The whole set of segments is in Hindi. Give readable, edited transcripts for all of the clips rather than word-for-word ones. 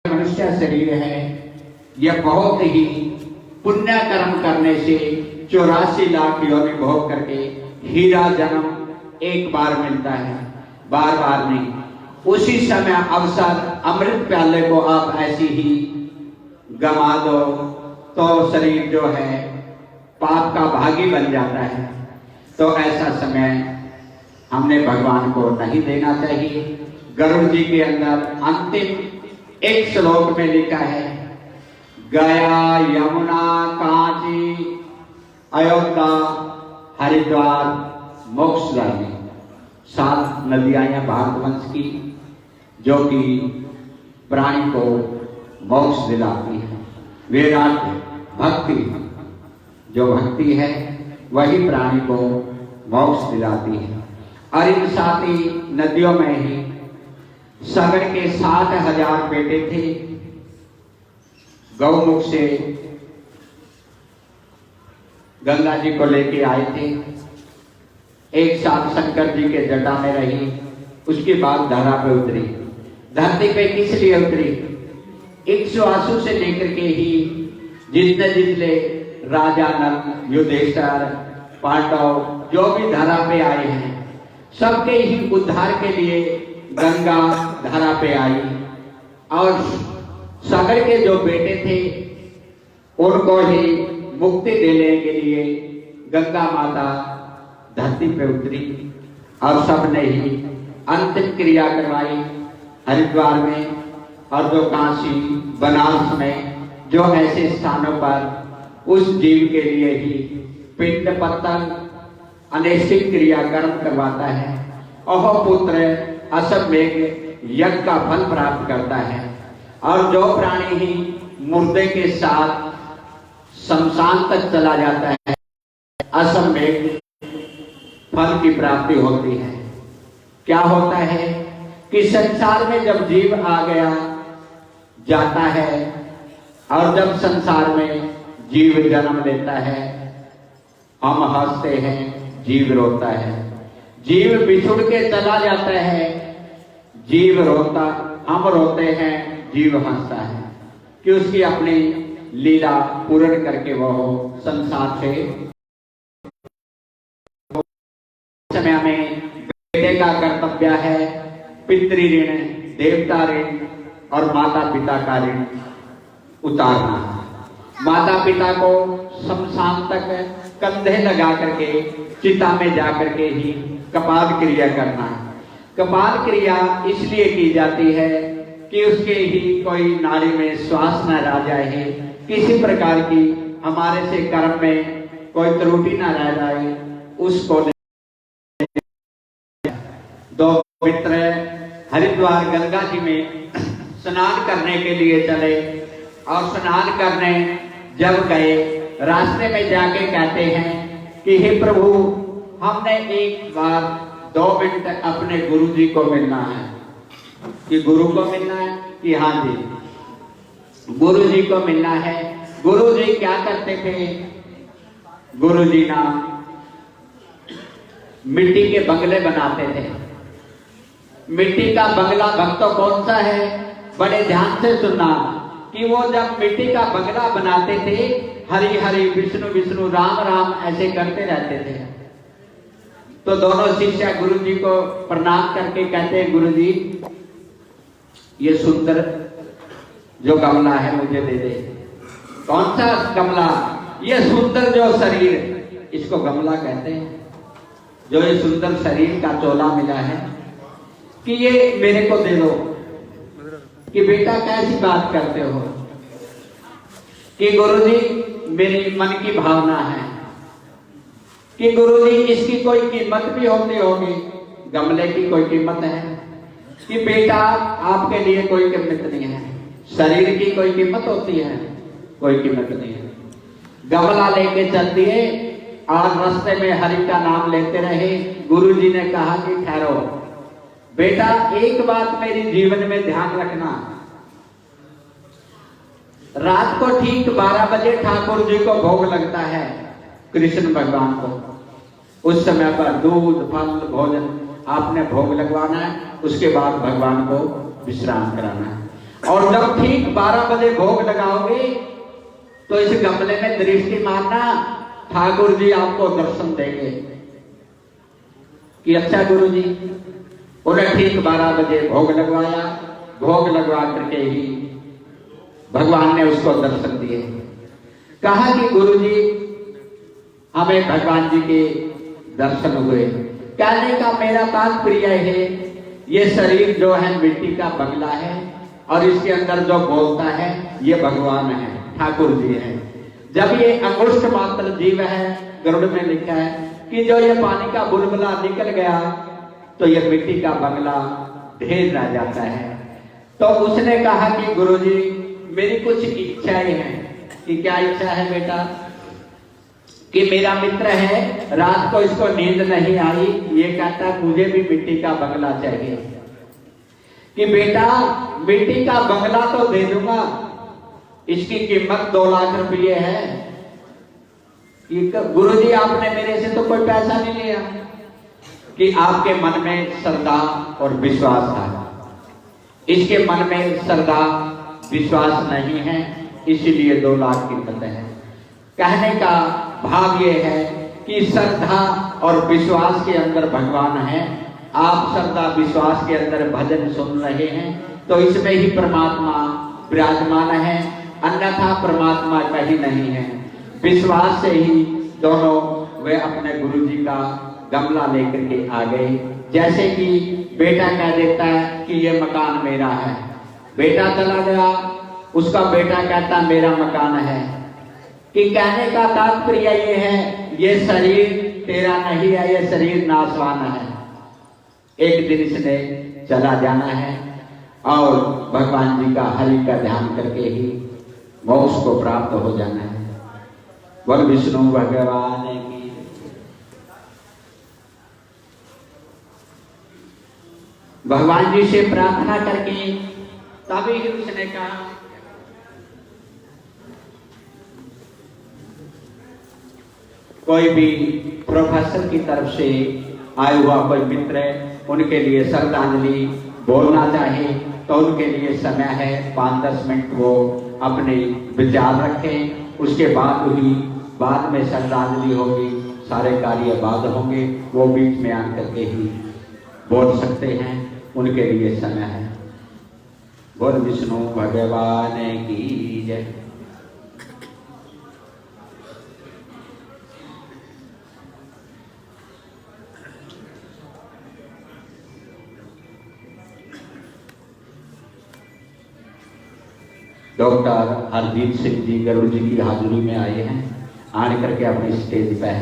मनुष्य शरीर है, यह बहुत ही पुण्य कर्म करने से 84 लाख योनि भोग करके हीरा जन्म एक बार मिलता है, बार बार नहीं। उसी समय अवसर अमृत प्याले को आप ऐसी ही गमा दो तो शरीर जो है पाप का भागी बन जाता है। तो ऐसा समय हमने भगवान को नहीं देना चाहिए। गरुड़ जी के अंदर अंतिम एक श्लोक में लिखा है, गया यमुना कांची अयोध्या हरिद्वार मोक्षदायिनी। 7 नदियां हैं भारतवंश की जो कि प्राणी को मोक्ष दिलाती है। विराट भक्ति, जो भक्ति है वही प्राणी को मोक्ष दिलाती है। और इन 7 नदियों में ही सगर के 60,000 बेटे थे। गौमुख से गंगा जी को लेके आए थे, एक साथ शंकर जी के जटा में रही, उसके बाद धरा पे उतरी। धरती पे किस लिए उतरी? इक्ष्वाकु से लेकर के ही जितने राजा नल, युधिष्ठिर, पांडव जो भी धरा पे आए हैं, सबके ही उद्धार के लिए गंगा धरा पे आई। और सागर के जो बेटे थे उनको ही मुक्ति देने के लिए गंगा माता धरती पे उतरी और सबने ही अंतिम क्रिया करवाई हरिद्वार में। और जो काशी बनारस में जो ऐसे स्थानों पर उस जीव के लिए ही पिंड पत्तन अनैष्ठिक क्रिया कर्म करवाता है, ओह पुत्र असमेघ यज्ञ का फल प्राप्त करता है। और जो प्राणी ही मुर्दे के साथ शमशान तक चला जाता है, असमेघ फल की प्राप्ति होती है। क्या होता है कि संसार में जब जीव आ गया जाता है और जब संसार में जीव जन्म लेता है, हम हंसते हैं, जीव रोता है। जीव बिछुड़ के चला जाता है, जीव रोता, हम रोते हैं, जीव हंसता है कि उसकी अपनी लीला पूर्ण करके वो संसार से। समय में बेटे का कर्तव्य है पितृ ऋण, देवता ऋण और माता पिता का ऋण उतारना। माता पिता को शमशान तक कंधे लगा करके चिता में जाकर के ही कपाल क्रिया करना है। कपाल क्रिया इसलिए की जाती है कि उसके ही कोई नाड़ी में श्वास न रह जाए, किसी प्रकार की हमारे से कर्म में कोई त्रुटि न रह जाए, उसको। दो मित्र हरिद्वार गंगा जी में स्नान करने के लिए चले और स्नान करने जब गए, रास्ते में जाके कहते हैं कि हे प्रभु, हमने एक बार 2 मिनट अपने गुरु जी को मिलना है। कि गुरु को मिलना है? कि हाँ जी, गुरु जी को मिलना है। गुरु जी क्या करते थे? गुरु जी ना मिट्टी के बंगले बनाते थे। मिट्टी का बंगला भक्तों कौन सा है? बड़े ध्यान से सुनना कि वो जब मिट्टी का बंगला बनाते थे, हरि हरि विष्णु विष्णु राम राम ऐसे करते रहते थे। तो दोनों शिष्य गुरु जी को प्रणाम करके कहते हैं, गुरु जी ये सुंदर जो गमला है मुझे दे दे। कौन सा गमला? ये सुंदर जो शरीर, इसको गमला कहते हैं। जो ये सुंदर शरीर का चोला मिला है कि ये मेरे को दे दो। कि बेटा कैसी बात करते हो? कि गुरुजी मेरी मन की भावना है। कि गुरुजी इसकी कोई कीमत भी होती होगी? गमले की कोई कीमत है? कि बेटा आपके लिए कोई कीमत नहीं है। शरीर की कोई कीमत होती है? कोई कीमत नहीं है। गमला लेके चल दिए और रास्ते में हरि का नाम लेते रहे। गुरुजी ने कहा कि ठहरो बेटा, एक बात मेरी जीवन में ध्यान रखना। रात को ठीक 12 बजे ठाकुर जी को भोग लगता है, कृष्ण भगवान को। उस समय पर दूध फल भोजन आपने भोग लगवाना है, उसके बाद भगवान को विश्राम कराना है। और जब ठीक 12 बजे भोग लगाओगे तो इस गमले में दृष्टि मारना, ठाकुर जी आपको दर्शन देंगे कि अच्छा गुरु जी। उन्हें ठीक 12 बजे भोग लगवाया, भोग लगवा करके ही भगवान ने उसको दर्शन दिए। कहा कि गुरु जी हमें भगवान जी के दर्शन हुए। कहने का मेरा तात्पर्य है, ये शरीर जो है मिट्टी का बंगला है और इसके अंदर जो बोलता है ये भगवान है, ठाकुर जी है। जब ये अंगुष्ठ मात्र जीव है, गरुड़ में लिखा है कि जो ये पानी का बुलबुला निकल गया तो ये मिट्टी का बंगला ढेर रह जाता है। तो उसने कहा कि गुरुजी मेरी कुछ इच्छाएं हैं। कि क्या इच्छा है बेटा? कि मेरा मित्र है, रात को इसको नींद नहीं आई, ये कहता मुझे भी मिट्टी का बंगला चाहिए। कि बेटा मिट्टी का बंगला तो दे दूंगा, इसकी कीमत 2 लाख रुपये है। कि गुरुजी आपने मेरे से तो कोई पैसा नहीं लिया। कि आपके मन में श्रद्धा और विश्वास था, इसके मन में श्रद्धा विश्वास नहीं है, इसीलिए 2 लाख कीमत है। कहने का भाव ये है कि श्रद्धा और विश्वास के अंदर भगवान है। आप श्रद्धा विश्वास के अंदर भजन सुन रहे हैं तो इसमें ही परमात्मा विराजमान है, अन्यथा परमात्मा कहीं नहीं है। विश्वास से ही दोनों वे अपने गुरु जी का गमला लेकर के आ गए। जैसे कि बेटा कह देता है कि ये मकान मेरा है, बेटा चला गया, उसका बेटा कहता मेरा मकान है। कि कहने का तात्पर्य ये है, ये शरीर तेरा नहीं है, ये शरीर नाशवान है, एक दिन इसने चला जाना है और भगवान जी का हरि का ध्यान करके ही मोक्ष को प्राप्त हो जाना है। बोल विष्णु भगवान की। भगवान जी से प्रार्थना करके तभी ही उसने कहा कोई भी प्रोफेसर की तरफ से आया हुआ कोई मित्र है, उनके लिए श्रद्धांजलि बोलना चाहे तो उनके लिए समय है 5-10 मिनट वो अपने विचार रखें, उसके बाद में श्रद्धांजलि होगी, सारे कार्य बाद होंगे, वो बीच में आकर के ही बोल सकते हैं, उनके लिए समय है। बोल विष्णु भगवान की जय। डॉक्टर हरदीप सिंह जी गरुड़ जी की हाजिरी में आए हैं, आने करके अपनी स्टेज पर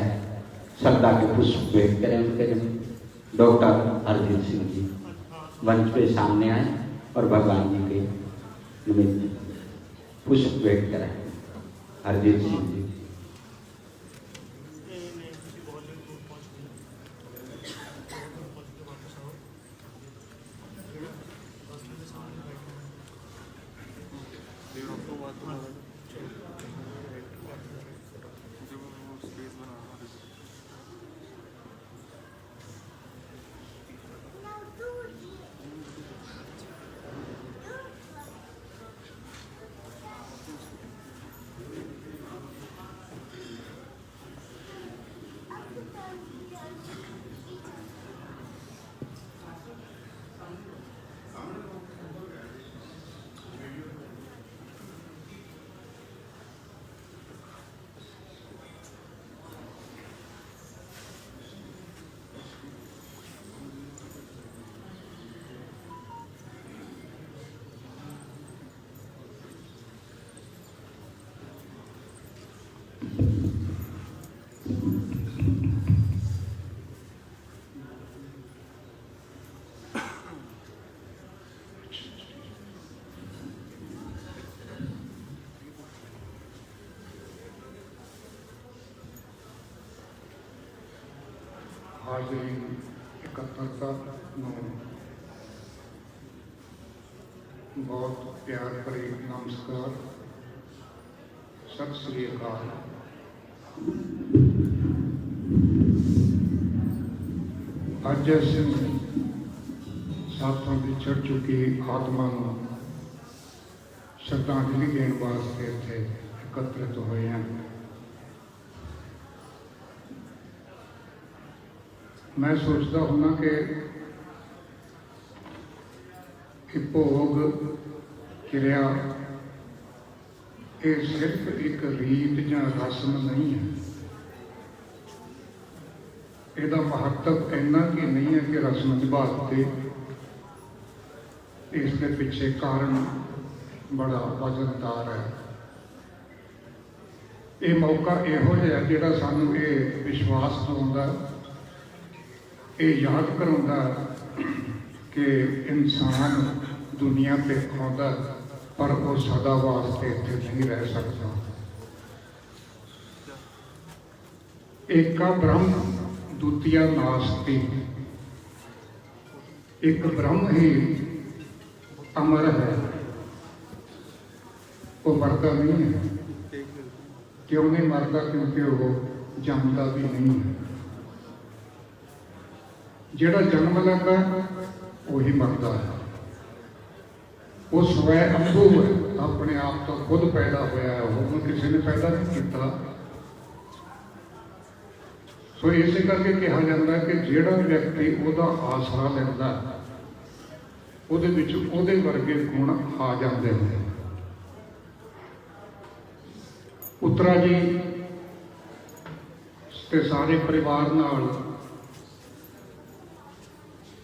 श्रद्धा के पुष्प भेंट करें उनके। डॉक्टर हरदीप सिंह जी मंच पे सामने आए और भगवान जी के निमित्त पुष्प भेंट करें। हरदीप सिंह जी। हाजिरीन एकत्रता बहुत प्यार भरी नमस्कार, सत श्री अकाल। अज असीं साथों विछड़ चुकी आत्मा श्रद्धांजलि देने वास्ते इत्थे एकत्रित होए हैं। मैं सोचता हूँ कि भोग क्रिया ये सिर्फ एक रीत या रस्म नहीं है। इसका महत्व इन्ना कि नहीं है कि रस्म निभाते, इसके पीछे कारण बड़ा वजनदार है। ये मौका इहो जिहा जिहड़ा सानू ये विश्वास दिलाउंदा, ये याद कराउंदा कि इंसान दुनिया पे आउंदा पर वो सदा वास्ते इत्थे नहीं रह सकता। एका ब्रह्म द्वितीया नास्ति, एक ब्रह्म ही अमर है, वो मरदा नहीं है। क्यों नहीं मरदा? क्योंकि वो जमदा भी नहीं है। जिहड़ा जन्म लैंदा वही मरदा है। वो स्वै अंभू है, अपने आप तो खुद पैदा होया है, वो किसी ने पैदा नहीं किया। सो इस करके कहा जाता है कि जिहड़ा व्यक्ति उहदा आसरा लैंदा उहदे विच उहदे वर्गे गुण आ जाते हैं। उत्तरा जी ते सारे परिवार नाल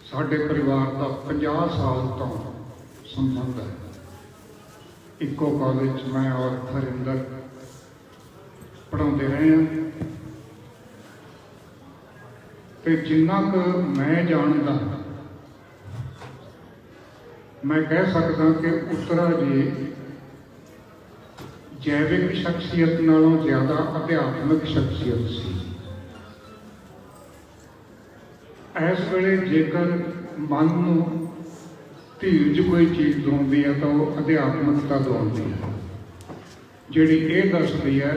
साडे परिवार का 50 साल तो संबंध है। इको कॉलेज मैं और हरिंदर पढ़ाते रहे हैं। तो जिन्ना क मैं जानता, मैं कह सकता कि उत्तरा जी जैविक शख्सियत नालों ज्यादा अध्यात्मिक शख्सियत सी। इस वेले जेकर मन नूं धीरज कोई चीज़ दौंदी है तो वो अध्यात्मिकता दौंदी है, जिहड़ी ये दसदी है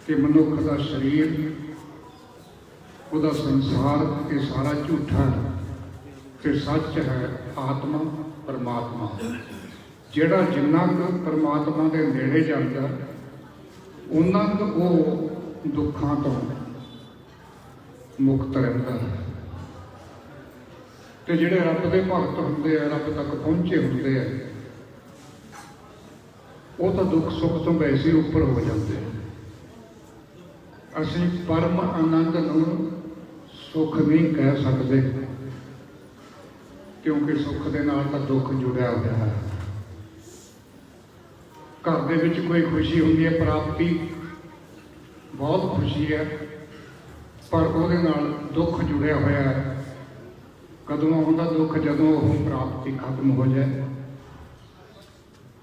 कि मनुख का शरीर, उसका संसार ये सारा झूठा है, ते सच है आत्मा परमात्मा। जिहड़ा जिन्ना क परमात्मा के नेड़े जाता उन्ना क वो दुखों तो मुक्त रहता है। तो जिहड़े रब के भगत होंदे आ, रब तक पहुँचे होंदे आ, वो तो दुख सुख तो वैसे ही उपर हो जाते हैं। असीं परम आनंद नूं सुख नहीं कह सकते, क्योंकि सुख के नाल तां दुख जुड़िया होया है। घर दे विच कोई खुशी होंदी है, प्राप्ति बहुत खुशी है, पर उहदे नाल दुख जुड़िया होया है। कदों आउंदा दुख? जदों वो प्राप्ति खत्म हो जाए,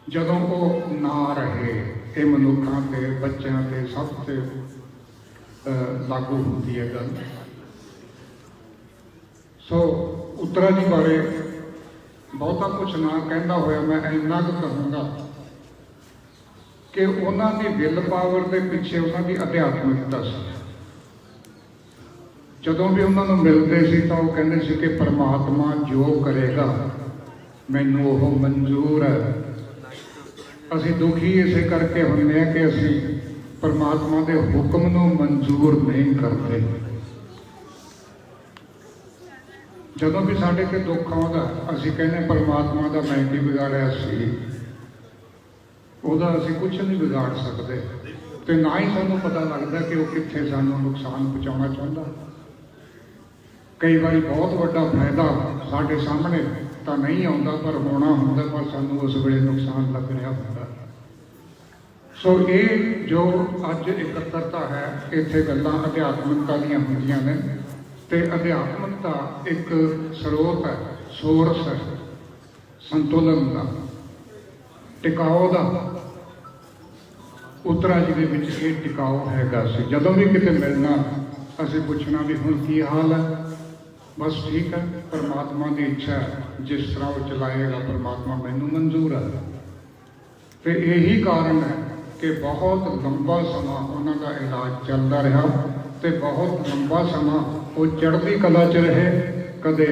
जदों वो ना रहे। ये मनुखों के बच्चों के सब से लागू होती है गल। सो उत्तरा जी बारे बहुता कुछ ना कहता होया मैं इन्ना क कहूँगा कि उन्हां दी विल पावर के पिछे उन्हां दी अध्यात्मिकता सी। जदों भी उन्होंने मिलते सी तो वो कहते सी कि परमात्मा जो करेगा मैनू वो मंजूर है। असी दुखी इसे करके होंगे कि असी परमात्मा के हुक्म नू मंजूर नहीं करते। जदों भी साढ़े ते दुख आता असी कहने परमात्मा का मैं की बिगाड़िया सी, उहदा असी कुछ नहीं बिगाड़ सकते, तो ना ही सानू पता लगता कि वो कित्थे सानू नुकसान पहुँचाना चाहता। कई बार बहुत बड़ा फायदा साढ़े सामने तो नहीं आता पर होना होंगे, पर सानू उस वेले नुकसान लग रहा होता। सो ये जो अज एकत्रता है, इत्थे गल्लां अध्यात्मिकता दीयां हुंदियां ने, ते अध्यात्मिकता एक स्रोत है, सोर्स है संतुलन का, टिकाव का। उत्तरा जी के विच ये टिकाव हैगा सी। जदों भी किते मिलना असीं पुछना भी हुण की हाल है, बस ठीक है, परमात्मा की इच्छा है, जिस तरह वो चलाएगा परमात्मा मैनू मंजूर है। तो यही कारण है कि बहुत लंबा समा उन्होंने इलाज चलता रहा, तो बहुत लंबा समा वो चढ़ती कला च रहे। कदे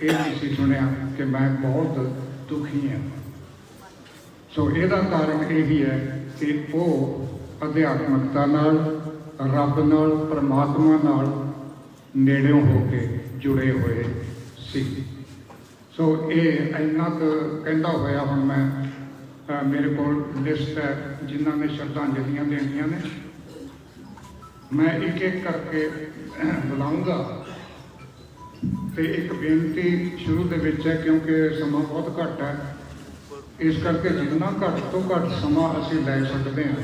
ये नहीं सुनिया कि मैं बहुत दुखी हाँ। ਸੋ ਇਹਦਾ ਕਾਰਨ ਇਹੀ ਹੈ ਕਿ ਉਹ ਅਧਿਆਤਮਕਤਾ ਨਾਲ, ਰੱਬ ਨਾਲ, ਪਰਮਾਤਮਾ ਨਾਲ ਨੇੜਿਓਂ ਹੋ ਕੇ ਜੁੜੇ ਹੋਏ ਸੀ। ਸੋ ਇਹ ਇੰਨਾ ਕੁ ਕਹਿੰਦਾ ਹੋਇਆ ਹੁਣ ਮੈਂ ਮੇਰੇ ਕੋਲ ਲਿਸਟ ਹੈ ਜਿਨ੍ਹਾਂ ਨੇ ਸ਼ਰਧਾਂਜਲੀਆਂ ਦੇਣੀਆਂ ਨੇ। ਮੈਂ ਇੱਕ ਇੱਕ ਕਰਕੇ ਬੁਲਾਊਂਗਾ ਤੇ ਇੱਕ ਬੇਨਤੀ ਸ਼ੁਰੂ ਦੇ ਵਿੱਚ ਹੈ, ਕਿਉਂਕਿ ਸਮਾਂ ਬਹੁਤ ਘੱਟ ਹੈ, ਇਸ ਕਰਕੇ ਜਿੰਨਾ ਘੱਟ ਤੋਂ ਘੱਟ ਸਮਾਂ ਅਸੀਂ ਲੈ ਸਕਦੇ ਹਾਂ,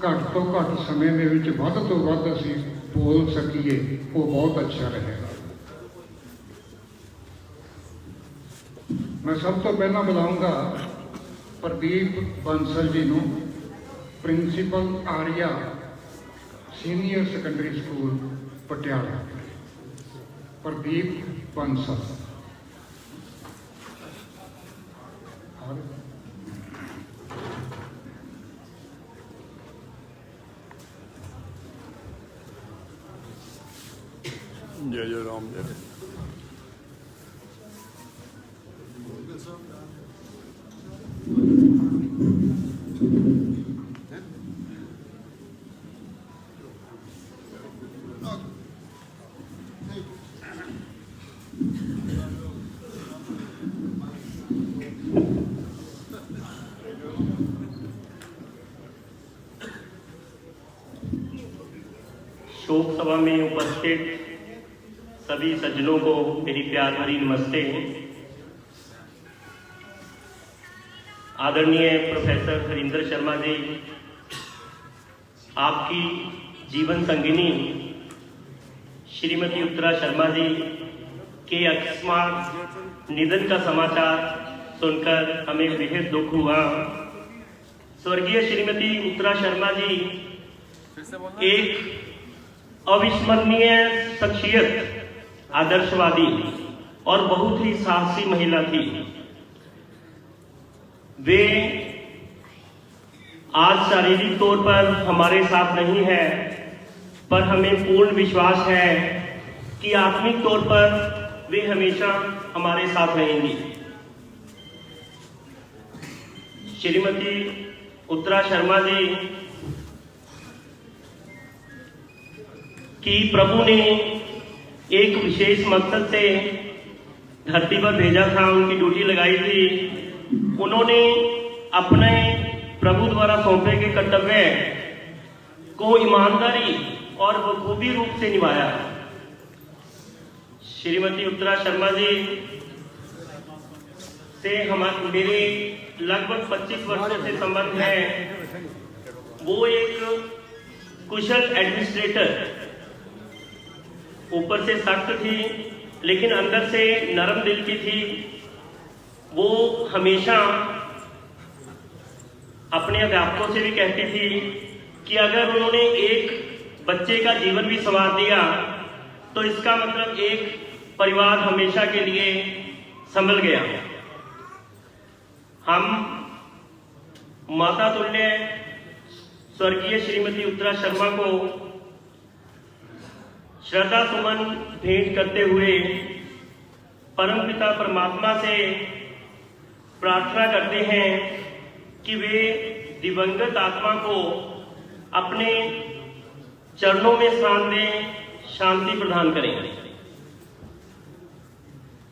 ਘੱਟ ਤੋਂ ਘੱਟ ਸਮੇਂ ਦੇ ਵਿੱਚ ਵੱਧ ਤੋਂ ਵੱਧ ਅਸੀਂ ਬੋਲ ਸਕੀਏ, ਉਹ ਬਹੁਤ ਅੱਛਾ ਰਹੇਗਾ। मैं सब तो पहला बुलाऊंगा प्रदीप बंसल जी ਨੂੰ, principal Arya senior secondary school Patiala. Pradeep Bansal. जय जय राम जय। शोक सभा में उपस्थित सभी सज्जनों को मेरी प्यार भरी नमस्ते। आदरणीय प्रोफेसर हरिंदर शर्मा जी, आपकी जीवन संगिनी श्रीमती उत्तरा शर्मा जी के अकस्मात निधन का समाचार सुनकर हमें बेहद दुख हुआ। स्वर्गीय श्रीमती उत्तरा शर्मा जी एक अविस्मरणीय शख्सियत, आदर्शवादी और बहुत ही साहसी महिला थी। वे आज शारीरिक तौर पर हमारे साथ नहीं है, पर हमें पूर्ण विश्वास है कि आत्मिक तौर पर वे हमेशा हमारे साथ रहेंगी। श्रीमती उत्तरा शर्मा जी कि प्रभु ने एक विशेष मकसद से धरती पर भेजा था, उनकी ड्यूटी लगाई थी। उन्होंने अपने प्रभु द्वारा सौंपे गए कर्तव्य को ईमानदारी और बखूबी रूप से निभाया। श्रीमती उत्तरा शर्मा जी से मेरे लगभग 25 वर्षों से संबंध है। वो एक कुशल एडमिनिस्ट्रेटर, ऊपर से सख्त थी लेकिन अंदर से नरम दिल की थी। वो हमेशा अपने अध्यापकों से भी कहती थी कि अगर उन्होंने एक बच्चे का जीवन भी संवार दिया तो इसका मतलब एक परिवार हमेशा के लिए संभल गया। हम माता तुल्य स्वर्गीय श्रीमती उत्तरा शर्मा को श्रद्धा सुमन भेंट करते हुए परमपिता परमात्मा से प्रार्थना करते हैं कि वे दिवंगत आत्मा को अपने चरणों में स्थान दें, शांति प्रदान करें।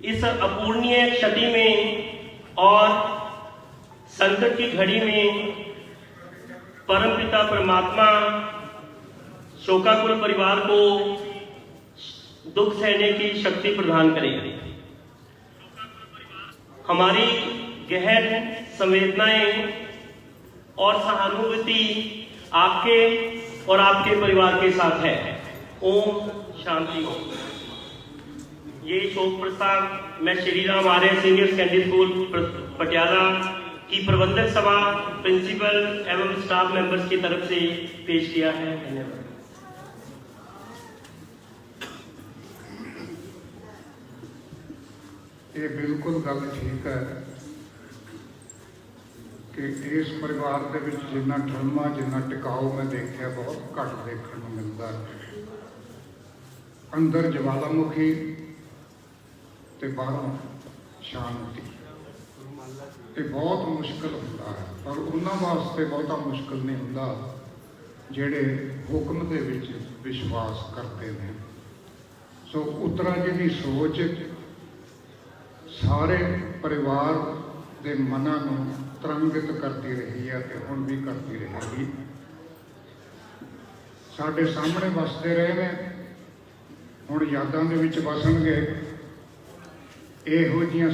इस अपूर्णीय क्षति में और संकट की घड़ी में परमपिता परमात्मा शोकाकुल परिवार को दुख सहने की शक्ति प्रदान करें। हमारी गहन संवेदनाएं और सहानुभूति आपके और आपके परिवार के साथ है। ओम शांति हो। ये शोक प्रस्ताव मैं श्री राम आर्य सीनियर सेकेंडरी स्कूल पटियाला की प्रबंधक सभा, प्रिंसिपल एवं स्टाफ मेंबर्स की तरफ से पेश किया है। धन्यवाद। ये बिल्कुल गल ठीक है कि इस परिवार के विच जिन्ना ठरमा, जिन्ना टिकाऊ मैं देखा बहुत घट देखने को मिलता है। अंदर ज्वालामुखी ते बाहरों शांति। ਤੇ ਬਹੁਤ ਮੁਸ਼ਕਲ ਹੁੰਦਾ ਹੈ, ਪਰ ਉਹਨਾਂ ਵਾਸਤੇ ਬਹੁਤਾ ਮੁਸ਼ਕਲ ਨਹੀਂ ਹੁੰਦਾ ਜਿਹੜੇ ਹੁਕਮ ਦੇ ਵਿੱਚ ਵਿਸ਼ਵਾਸ ਕਰਦੇ ਨੇ। ਸੋ ਉਤਰਾ ਜੀ ਦੀ ਸੋਚ ਸਾਰੇ ਪਰਿਵਾਰ ਦੇ ਮਨਾਂ ਨੂੰ ਤਰੰਗਿਤ ਕਰਦੀ ਰਹੀ ਹੈ ਤੇ ਹੁਣ ਵੀ ਕਰਦੀ ਰਹੇਗੀ। ਸਾਡੇ ਸਾਹਮਣੇ ਵਸਦੇ ਰਹੇ ਨੇ, ਹੁਣ ਯਾਦਾਂ ਦੇ ਵਿੱਚ ਵਸਣਗੇ। ਇਹੋ ਜਿਹੀਆਂ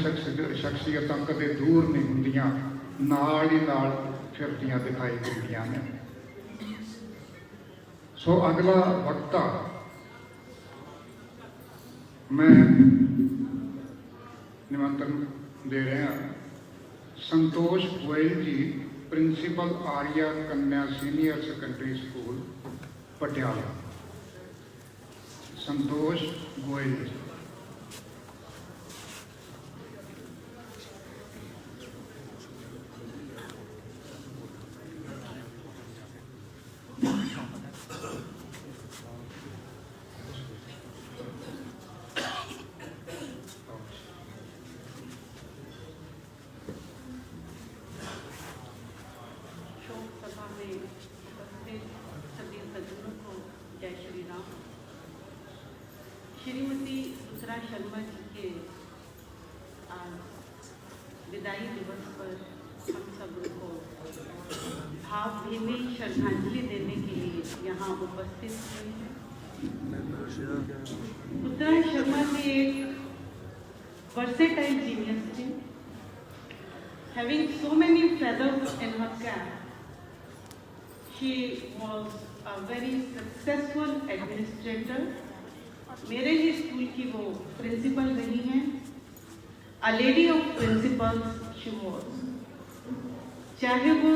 ਸ਼ਖਸੀਅਤਾਂ ਕਦੇ ਦੂਰ ਨਹੀਂ ਹੁੰਦੀਆਂ, ਨਾਲ ਹੀ ਨਾਲ ਫਿਰਦੀਆਂ ਦਿਖਾਈ ਦਿੰਦੀਆਂ ਨੇ। ਸੋ ਅਗਲਾ ਵਕਤਾ मैं निमंत्रण दे रहा संतोष गोयल जी, प्रिंसीपल आर्या कन्या सीनियर सेकेंडरी स्कूल पटियाला। संतोष गोयल जी। श्रीमती सुतरा शर्मा जी के विदाई दिवस पर हम सब को भावभीनी श्रद्धांजलि देने के लिए यहाँ उपस्थित हुए हैं। सुतरा शर्मा जी एक वर्सेटाइल जीनियस थी, having so many feathers in her cap. She was a very successful administrator. मेरे ही स्कूल की वो प्रिंसिपल रही हैं। A lady of principles she was. चाहे वो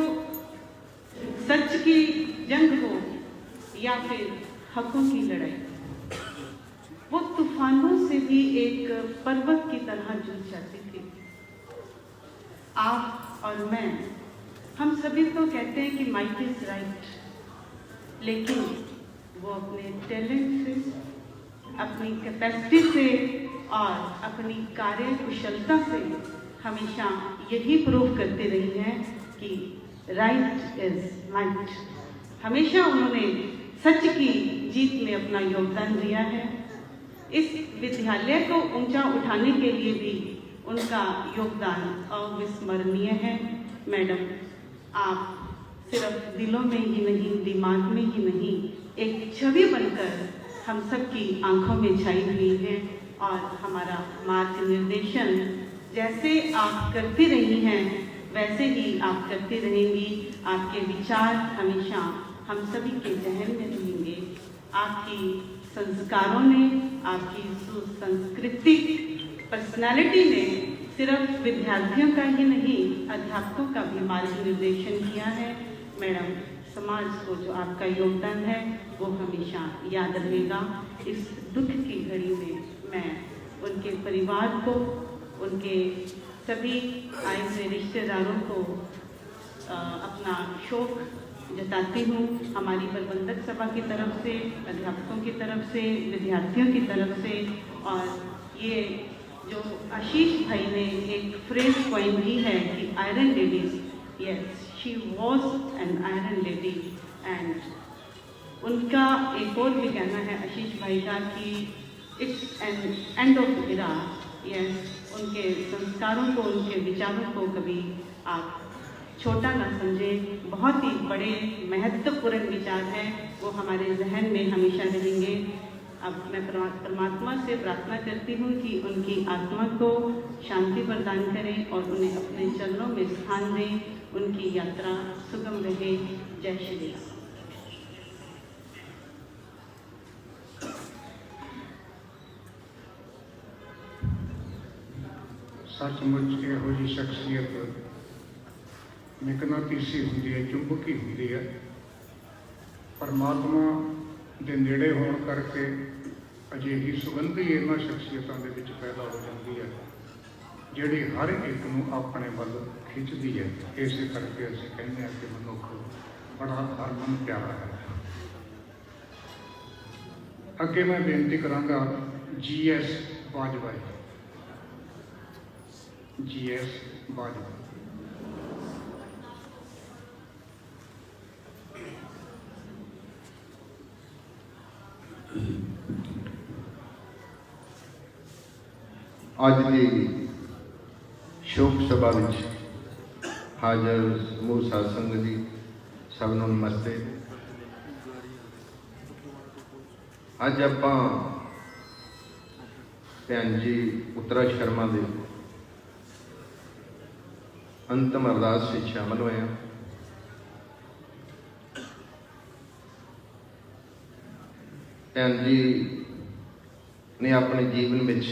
सच की जंग हो या फिर हकों की लड़ाई, वो तूफानों से भी एक पर्वत की तरह जूझ जाती थी। आप और मैं, हम सभी तो कहते हैं कि माइट इज राइट, लेकिन वो अपने टैलेंट से, अपनी कैपेसिटी से और अपनी कार्य कुशलता से हमेशा यही प्रूव करते रही हैं कि राइट इज माइट। हमेशा उन्होंने सच की जीत में अपना योगदान दिया है। इस विद्यालय को ऊंचा उठाने के लिए भी उनका योगदान अविस्मरणीय है। मैडम, आप सिर्फ दिलों में ही नहीं, दिमाग में ही नहीं, एक छवि बनकर हम सबकी आंखों में छाई हुई है और हमारा मार्ग निर्देशन जैसे आप करती रही हैं वैसे ही आप करती रहेंगी। आपके विचार हमेशा हम सभी के जहन में रहेंगे। आपकी संस्कारों ने, आपकी सुसंस्कृतिक पर्सनालिटी ने सिर्फ विद्यार्थियों का ही नहीं, अध्यापकों का भी मार्ग निर्देशन किया है। मैडम, समाज को जो आपका योगदान है वो हमेशा याद रहेगा। इस दुख की घड़ी में मैं उनके परिवार को, उनके सभी आए हुए रिश्तेदारों को अपना शोक जताती हूँ। हमारी प्रबंधक सभा की तरफ से, अध्यापकों की तरफ से, विद्यार्थियों की तरफ से। और ये जो आशीष भाई ने एक फ्रेज कॉइन की है कि iron ladies, yes she was an iron lady. And उनका एक और भी कहना है आशीष भाई का कि it's an end of era. Yes, उनके संस्कारों को, उनके विचारों को कभी आप छोटा ना समझें। बहुत ही बड़े महत्वपूर्ण विचार हैं, वो हमारे जहन में हमेशा रहेंगे। अब मैं परमात्मा से प्रार्थना करती हूँ कि उनकी आत्मा को शांति प्रदान करें और उन्हें अपने चरणों में स्थान दें। उनकी यात्रा सुगम रहे। जय श्री राम। सचमुच ਇਹੋ ਜਿਹੀ ਸ਼ਖਸੀਅਤ ਮਕਨਾਤੀਸੀ ਹੁੰਦੀ ਹੈ, ਚੁੰਬਕੀ ਹੁੰਦੀ ਹੈ। ਪਰਮਾਤਮਾ ਦੇ ਨੇੜੇ ਹੋਣ ਕਰਕੇ ਅਜਿਹੀ ਸੁਗੰਧੀ ਇਹਨਾਂ ਸ਼ਖਸੀਅਤਾਂ ਦੇ ਵਿੱਚ ਪੈਦਾ ਹੋ ਜਾਂਦੀ ਹੈ ਜਿਹੜੀ ਹਰ ਇੱਕ ਨੂੰ ਆਪਣੇ ਵੱਲ ਖਿੱਚਦੀ ਹੈ। ਇਸੇ ਕਰਕੇ ਅਸੀਂ ਕਹਿੰਦੇ ਹਾਂ ਕਿ ਮਨੁੱਖ ਬੜਾ ਹਰਮਨ ਪਿਆਰਾ ਹੈ। ਅੱਗੇ ਮੈਂ ਬੇਨਤੀ ਕਰਾਂਗਾ GS ਬਾਜਵਾ ਜੀ। GS ਬਾਜਵਾ। ਅੱਜ ਦੀ ਸ਼ੋਕ ਸਭਾ ਵਿੱਚ ਹਾਜ਼ਰ ਸਮੂਹ ਸਾਧ ਸੰਗਤ ਜੀ ਸਭ ਨੂੰ ਨਮਸਤੇ। ਅੱਜ ਆਪਾਂ ਭੈਣ ਜੀ ਉਤਰਾ ਸ਼ਰਮਾ ਦੇ ਅੰਤਮ ਅਰਦਾਸ ਵਿੱਚ ਸ਼ਾਮਲ ਹੋਏ ਹਾਂ। ਭੈਣ ਜੀ ਨੇ ਆਪਣੇ ਜੀਵਨ ਵਿੱਚ,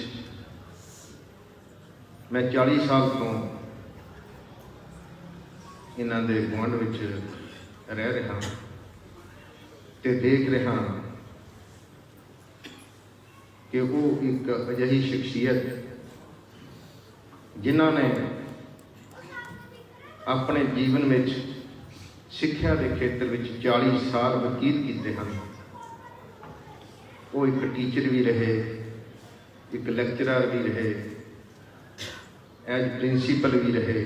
ਮੈਂ 40 ਸਾਲ ਤੋਂ ਇਹਨਾਂ ਦੇ ਗੁਆਂਢ ਵਿੱਚ ਰਹਿ ਰਿਹਾ ਤੇ ਦੇਖ ਰਿਹਾ ਕਿ ਉਹ ਇੱਕ ਅਜਿਹੀ ਸ਼ਖਸੀਅਤ ਜਿਨ੍ਹਾਂ ਨੇ ਆਪਣੇ ਜੀਵਨ ਵਿੱਚ ਸਿੱਖਿਆ ਦੇ ਖੇਤਰ ਵਿੱਚ 40 ਸਾਲ ਬਤੀਤ ਕੀਤੇ ਹਨ। ਉਹ ਇੱਕ ਟੀਚਰ ਵੀ ਰਹੇ, ਇੱਕ ਲੈਕਚਰਰ ਵੀ ਰਹੇ, ਐਜ ਪ੍ਰਿੰਸੀਪਲ ਵੀ ਰਹੇ,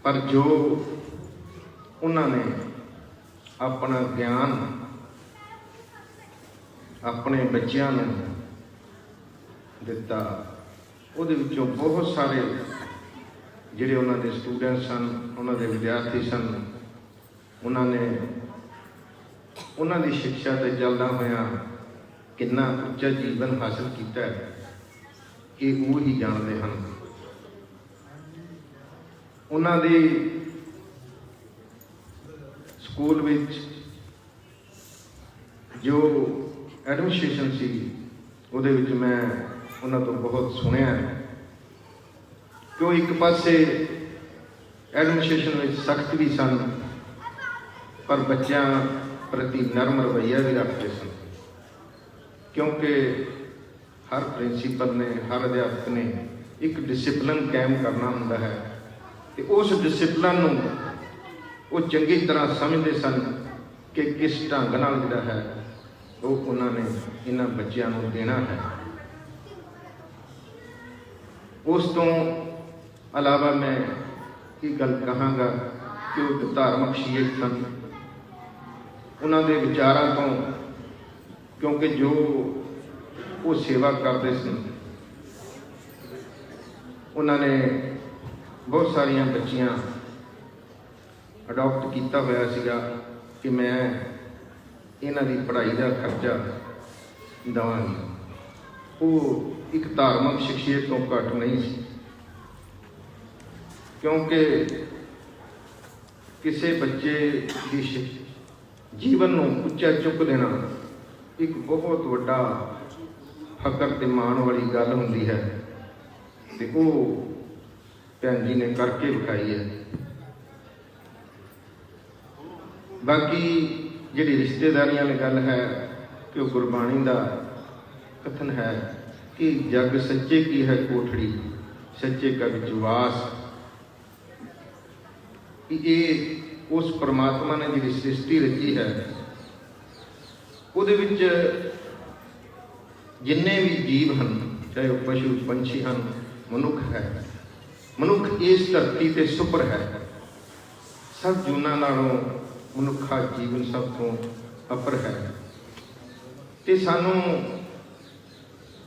ਪਰ ਜੋ ਉਹਨਾਂ ਨੇ ਆਪਣਾ ਗਿਆਨ ਆਪਣੇ ਬੱਚਿਆਂ ਨੂੰ ਦਿੱਤਾ, ਉਹਦੇ ਵਿੱਚੋਂ ਬਹੁਤ ਸਾਰੇ ਜਿਹੜੇ ਉਹਨਾਂ ਦੇ ਸਟੂਡੈਂਟ ਸਨ, ਉਹਨਾਂ ਦੇ ਵਿਦਿਆਰਥੀ ਸਨ, ਉਹਨਾਂ ਨੇ ਉਹਨਾਂ ਦੀ ਸਿੱਖਿਆ ਤੇ ਚੱਲਦਾ ਹੋਇਆ ਕਿੰਨਾ ਉੱਚਾ ਜੀਵਨ ਹਾਸਲ ਕੀਤਾ ਹੈ ਕਿ ਉਹ ਹੀ ਜਾਣਦੇ ਹਨ। ਉਹਨਾਂ ਦੀ ਸਕੂਲ ਵਿੱਚ ਜੋ ਐਡਮਿਨਿਸਟ੍ਰੇਸ਼ਨ ਸੀ ਉਹਦੇ ਵਿੱਚ ਮੈਂ ਉਹਨਾਂ ਤੋਂ ਬਹੁਤ ਸੁਣਿਆ ਕਿ ਉਹ ਇੱਕ ਪਾਸੇ ਐਡਮਿਨਿਸਟ੍ਰੇਸ਼ਨ ਵਿੱਚ ਸਖਤ ਵੀ ਸਨ ਪਰ ਬੱਚਿਆਂ ਪ੍ਰਤੀ ਨਰਮ ਰਵੱਈਆ ਵੀ ਰੱਖਦੇ ਸਨ, ਕਿਉਂਕਿ ਹਰ ਪ੍ਰਿੰਸੀਪਲ ਨੇ, ਹਰ ਅਧਿਆਪਕ ਨੇ ਇੱਕ ਡਿਸਿਪਲਿਨ ਕਾਇਮ ਕਰਨਾ ਹੁੰਦਾ ਹੈ ਤੇ ਉਸ ਡਿਸਿਪਲਿਨ ਨੂੰ ਉਹ ਚੰਗੀ ਤਰ੍ਹਾਂ ਸਮਝਦੇ ਸਨ ਕਿ ਕਿਸ ਢੰਗ ਨਾਲ ਜਿਹੜਾ ਹੈ ਉਹ ਉਹਨਾਂ ਨੇ ਇਹਨਾਂ ਬੱਚਿਆਂ ਨੂੰ ਦੇਣਾ ਹੈ। ਉਸ ਤੋਂ ਇਲਾਵਾ ਮੈਂ ਇਹ ਗੱਲ ਕਹਾਂਗਾ ਕਿ ਉਹ ਇੱਕ ਧਾਰਮਿਕ ਸ਼ਖਸੀਅਤ ਸਨ। ਉਹਨਾਂ ਦੇ ਵਿਚਾਰਾਂ ਤੋਂ, ਕਿਉਂਕਿ ਜੋ ਉਹ ਸੇਵਾ ਕਰਦੇ ਸਨ, ਉਹਨਾਂ ਨੇ ਬਹੁਤ ਸਾਰੀਆਂ ਬੱਚੀਆਂ ਅਡਾਪਟ ਕੀਤਾ ਹੋਇਆ ਸੀਗਾ ਕਿ ਮੈਂ ਇਹਨਾਂ ਦੀ ਪੜ੍ਹਾਈ ਦਾ ਖਰਚਾ ਦੇਵਾਂਗੀ। ਉਹ ਇੱਕ ਧਾਰਮਿਕ ਸ਼ਖਸੀਅਤ ਤੋਂ ਘੱਟ ਨਹੀਂ ਸੀ, ਕਿਉਂਕਿ ਕਿਸੇ ਬੱਚੇ ਦੀ ਜੀਵਨ ਨੂੰ ਉੱਚਾ ਚੁੱਕ ਦੇਣਾ ਇੱਕ ਬਹੁਤ ਵੱਡਾ ਫਖਰ ਤੇ ਮਾਣ ਵਾਲੀ ਗੱਲ ਹੁੰਦੀ ਹੈ ਤੇ ਉਹ ਭੈਣ ਜੀ ਨੇ ਕਰਕੇ ਵਿਖਾਈ ਹੈ। ਬਾਕੀ ਜਿਹੜੀ ਰਿਸ਼ਤੇਦਾਰੀਆਂ ਵਾਲੀ ਗੱਲ ਹੈ ਕਿ ਉਹ ਗੁਰਬਾਣੀ ਦਾ ਕਥਨ ਹੈ ਕਿ ਜਗ ਸੱਚੇ ਕੀ ਹੈ ਕੋਠੜੀ, ਸੱਚੇ ਕਾ ਵਿਸ਼ਵਾਸ। ਇਹ ਉਸ ਪਰਮਾਤਮਾ ਨੇ ਜਿਹੜੀ ਸ੍ਰਿਸ਼ਟੀ ਰਚੀ ਹੈ ਉਹਦੇ ਵਿੱਚ ਜਿੰਨੇ ਵੀ ਜੀਵ ਹਨ, ਚਾਹੇ ਉਹ ਪਸ਼ੂ ਪੰਛੀ ਹਨ, ਮਨੁੱਖ ਹੈ, ਮਨੁੱਖ ਇਸ ਧਰਤੀ ਤੇ ਸੁਪਰ ਹੈ। ਸਭ ਜੂਨਾਂ ਨਾਲੋਂ ਮਨੁੱਖਾ ਜੀਵਨ ਸਭ ਤੋਂ ਅਪਰ ਹੈ ਤੇ ਸਾਨੂੰ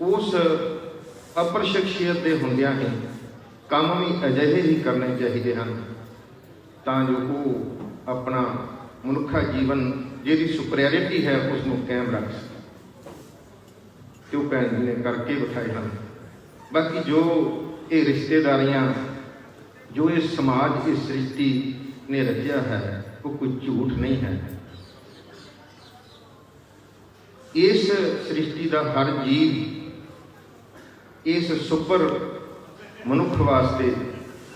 ਉਸ ਅਪਰ ਸ਼ਖਸੀਅਤ ਦੇ ਹੁੰਦਿਆਂ ਹੀ ਕੰਮ ਵੀ ਅਜਿਹੇ ਹੀ ਕਰਨੇ ਚਾਹੀਦੇ ਹਨ ਤਾਂ ਜੋ ਉਹ ਆਪਣਾ ਮਨੁੱਖਾ ਜੀਵਨ ਜਿਹਦੀ ਸੁਪਰੀਅਰਿਟੀ ਹੈ ਉਸ ਨੂੰ ਕਾਇਮ ਰੱਖ ਸਕੇ ਤੇ ਉਹ ਭੈਣ ਜੀ ਨੇ ਕਰਕੇ ਵਿਖਾਏ ਹਨ। ਬਾਕੀ ਜੋ ਇਹ ਰਿਸ਼ਤੇਦਾਰੀਆਂ, ਜੋ ਇਹ ਸਮਾਜ, ਇਹ ਸ੍ਰਿਸ਼ਟੀ ਨੇ ਰਚਿਆ ਹੈ ਉਹ ਕੋਈ ਝੂਠ ਨਹੀਂ ਹੈ। ਇਸ ਸ੍ਰਿਸ਼ਟੀ ਦਾ ਹਰ ਜੀਵ ਇਸ ਸੁਪਰ ਮਨੁੱਖ ਵਾਸਤੇ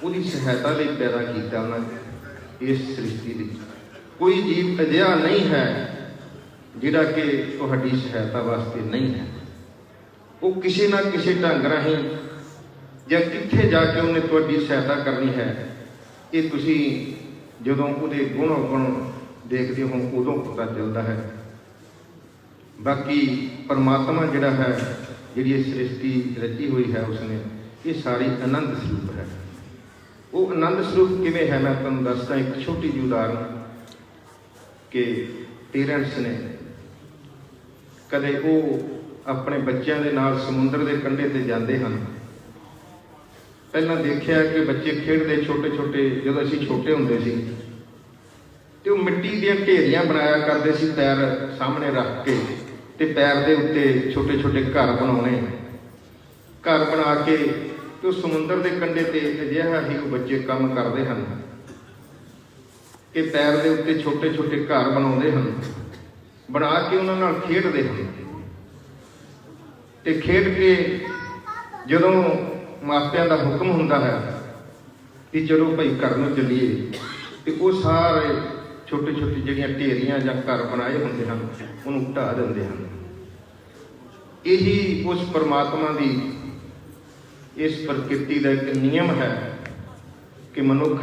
ਉਹਦੀ ਸਹਾਇਤਾ ਲਈ ਪੈਦਾ ਕੀਤਾ ਉਹਨਾਂ ਨੇ। ਇਸ ਸ੍ਰਿਸ਼ਟੀ ਦੀ ਕੋਈ ਜੀਵ ਅਜਿਹਾ ਨਹੀਂ ਹੈ ਜਿਹੜਾ ਕਿ ਤੁਹਾਡੀ ਸਹਾਇਤਾ ਵਾਸਤੇ ਨਹੀਂ ਹੈ। ਉਹ ਕਿਸੇ ਨਾ ਕਿਸੇ ਢੰਗ ਰਾਹੀਂ ਜਾਂ ਕਿੱਥੇ ਜਾ ਕੇ ਉਹਨੇ ਤੁਹਾਡੀ ਸਹਾਇਤਾ ਕਰਨੀ ਹੈ, ਇਹ ਤੁਸੀਂ ਜਦੋਂ ਉਹਦੇ ਗੁਣ ਔਗੁਣ ਦੇਖਦੇ ਹੋ ਉਦੋਂ ਪਤਾ ਚੱਲਦਾ ਹੈ। ਬਾਕੀ ਪਰਮਾਤਮਾ ਜਿਹੜਾ ਹੈ, ਜਿਹੜੀ ਇਹ ਸ੍ਰਿਸ਼ਟੀ ਰਚੀ ਹੋਈ ਹੈ, ਉਸਨੇ ये सारी आनंद स्वरूप है। वो आनंद स्वरूप किवें है, मैं तुहानूं दसदा एक छोटी जी उदाहरण कि पेरेंट्स ने कदे वो अपने बच्चों के नाल समुद्र के कंढे ते जाते हैं। पहला देखिया कि बच्चे खेडते छोटे छोटे, जो असीं छोटे होंदे सी ते वो मिट्टी दीयां ढेरियां बनाया करते सी, पैर सामने रख के ते पैर दे उत्ते छोटे छोटे घर बनाने। घर बना के तो समुद्र के कंढे ते अजिहा ही वो बच्चे काम करते हैं कि पैर के उत्ते छोटे छोटे घर बनाते हैं, बना के उन्हां नाल खेडदे हैं। ते खेड के जदों मापियां दा हुक्म हुंदा है कि चलो भाई घर नूं चलीए, ते वो सारे छोटे छोटे जिहड़ियां ढेरियां जां घर बनाए हुंदे हन उहनूं ढाह दिंदे हन। यही उस परमात्मा की इस प्रकृति का एक नियम है कि मनुख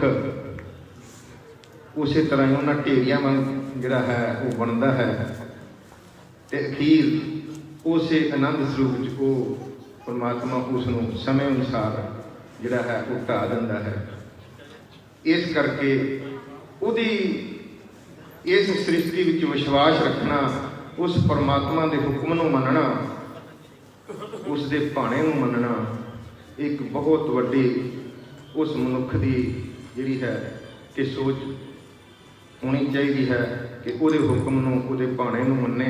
उस तरह ही उन्होंने ढेरियां वांग जिहड़ा है वो बनता है, ते अखीर उस आनंद स्वरूप च वो परमात्मा उसनूं समय अनुसार जिहड़ा है वो ढा दिंदा है। इस करके उहदी इस सृष्टि विच विश्वास रखना, उस परमात्मा के हुक्म नूं मनना, उसके भाणे नूं मनना एक बहुत वड्डी उस मनुख की जिहड़ी है कि सोच होनी चाहिए है कि उहदे हुक्म नूं, उहदे भाणे नूं मन्ने,